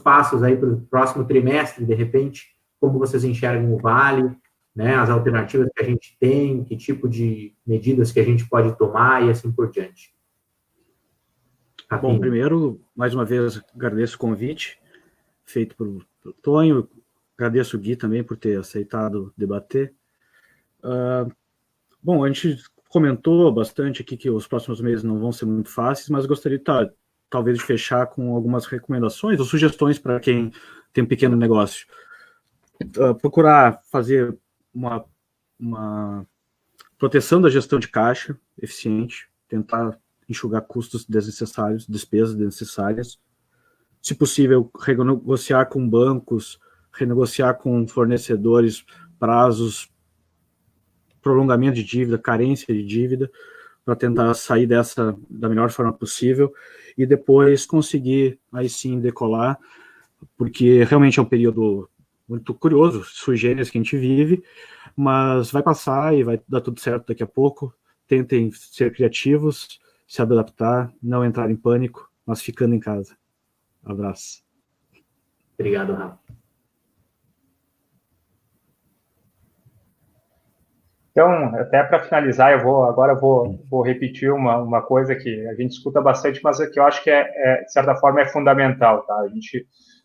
[SPEAKER 1] passos aí, para o próximo trimestre, de repente, como vocês enxergam o Vale, né, as alternativas que a gente tem, que tipo de medidas que a gente pode tomar e assim por diante.
[SPEAKER 2] Bom, primeiro, mais uma vez, agradeço o convite feito pelo Tonho, agradeço o Gui também por ter aceitado debater. Bom, a gente comentou bastante aqui que os próximos meses não vão ser muito fáceis, mas gostaria talvez de fechar com algumas recomendações ou sugestões para quem tem um pequeno negócio. Procurar fazer uma proteção da gestão de caixa eficiente, tentar enxugar custos desnecessários, despesas desnecessárias. Se possível, renegociar com bancos, renegociar com fornecedores, prazos, prolongamento de dívida, carência de dívida, para tentar sair dessa da melhor forma possível e depois conseguir, aí sim, decolar, porque realmente é um período muito curioso, sui generis que a gente vive, mas vai passar e vai dar tudo certo daqui a pouco. Tentem ser criativos, se adaptar, não entrar em pânico, mas ficando em casa. Abraço.
[SPEAKER 1] Obrigado, Rafa.
[SPEAKER 3] Então, até para finalizar, agora vou repetir uma coisa que a gente escuta bastante, mas que eu acho que de certa forma é fundamental, tá?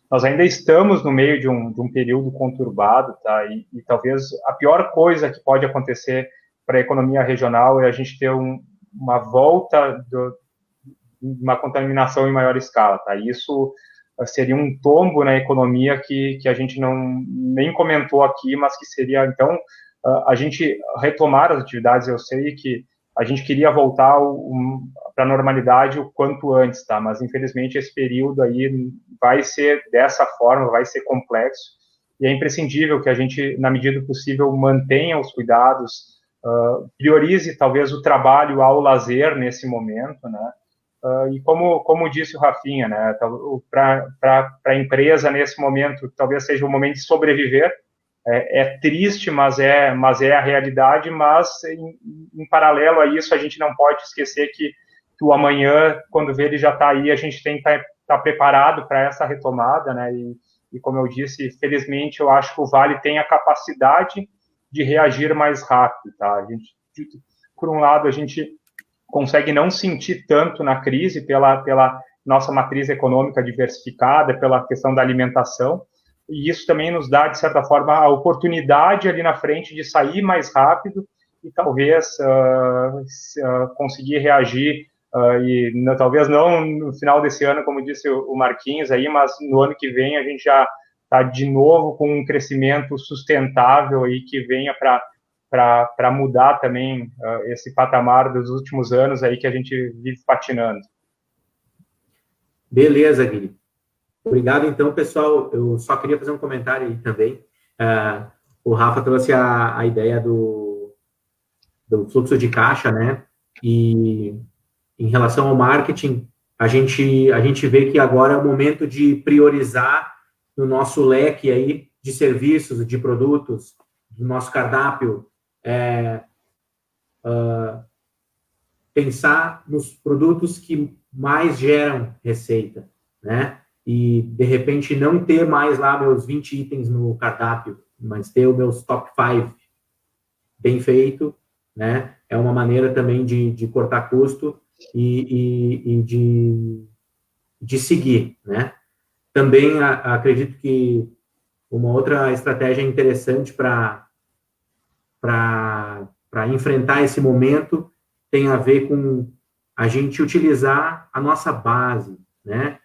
[SPEAKER 3] Nós ainda estamos no meio de um período conturbado, tá? E talvez a pior coisa que pode acontecer para a economia regional é a gente ter uma volta de uma contaminação em maior escala, tá? Isso seria um tombo na economia que a gente nem comentou aqui, mas que seria, então, a gente retomar as atividades. Eu sei que a gente queria voltar para a normalidade o quanto antes, tá? Mas, infelizmente, esse período aí vai ser dessa forma, vai ser complexo, e é imprescindível que a gente, na medida do possível, mantenha os cuidados, priorize, talvez, o trabalho ao lazer nesse momento, né? E como disse o Rafinha, né? Para a empresa, nesse momento, talvez seja o momento de sobreviver. É triste, mas é a realidade, mas em paralelo a isso, a gente não pode esquecer que o amanhã, quando vê ele já está aí, a gente tem que estar preparado para essa retomada, né? E como eu disse, felizmente, eu acho que o Vale tem a capacidade de reagir mais rápido, tá? Por um lado, a gente consegue não sentir tanto na crise pela nossa matriz econômica diversificada, pela questão da alimentação, e isso também nos dá, de certa forma, a oportunidade ali na frente de sair mais rápido e talvez conseguir reagir, talvez não no final desse ano, como disse o Marquinhos aí, mas no ano que vem a gente já está de novo com um crescimento sustentável aí que venha para mudar também esse patamar dos últimos anos aí que a gente vive patinando.
[SPEAKER 1] Beleza, Guilherme. Obrigado, então, pessoal. Eu só queria fazer um comentário aí também. O Rafa trouxe a ideia do fluxo de caixa, né? E em relação ao marketing, a gente vê que agora é o momento de priorizar no nosso leque aí de serviços, de produtos, do nosso cardápio, pensar nos produtos que mais geram receita, né? E, de repente, não ter mais lá meus 20 itens no cardápio, mas ter os meus top 5 bem feito, né? É uma maneira também de cortar custo e de seguir, né? Também acredito que uma outra estratégia interessante para enfrentar esse momento tem a ver com a gente utilizar a nossa base, né?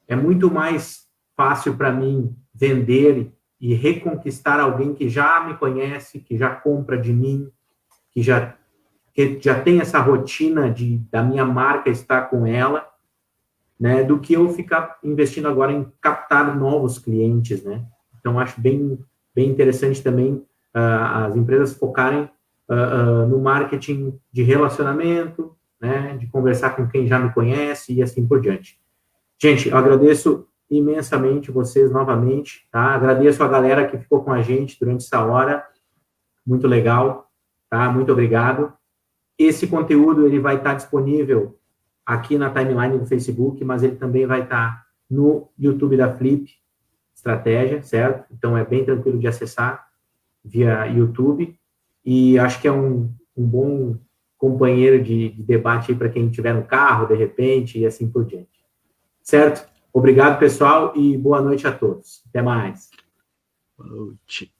[SPEAKER 1] É muito mais fácil para mim vender e reconquistar alguém que já me conhece, que já compra de mim, que já tem essa rotina da minha marca estar com ela, né, do que eu ficar investindo agora em captar novos clientes, né? Então, acho bem interessante também as empresas focarem no marketing de relacionamento, né, de conversar com quem já me conhece e assim por diante. Gente, eu agradeço imensamente vocês novamente, tá? Agradeço a galera que ficou com a gente durante essa hora, muito legal, tá? Muito obrigado. Esse conteúdo, ele vai estar disponível aqui na timeline do Facebook, mas ele também vai estar no YouTube da Flip Estratégia, certo? Então, é bem tranquilo de acessar via YouTube, e acho que é um bom companheiro de debate para quem estiver no carro, de repente, e assim por diante. Certo? Obrigado, pessoal, e boa noite a todos. Até mais.
[SPEAKER 2] Boa noite.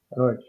[SPEAKER 3] Boa noite.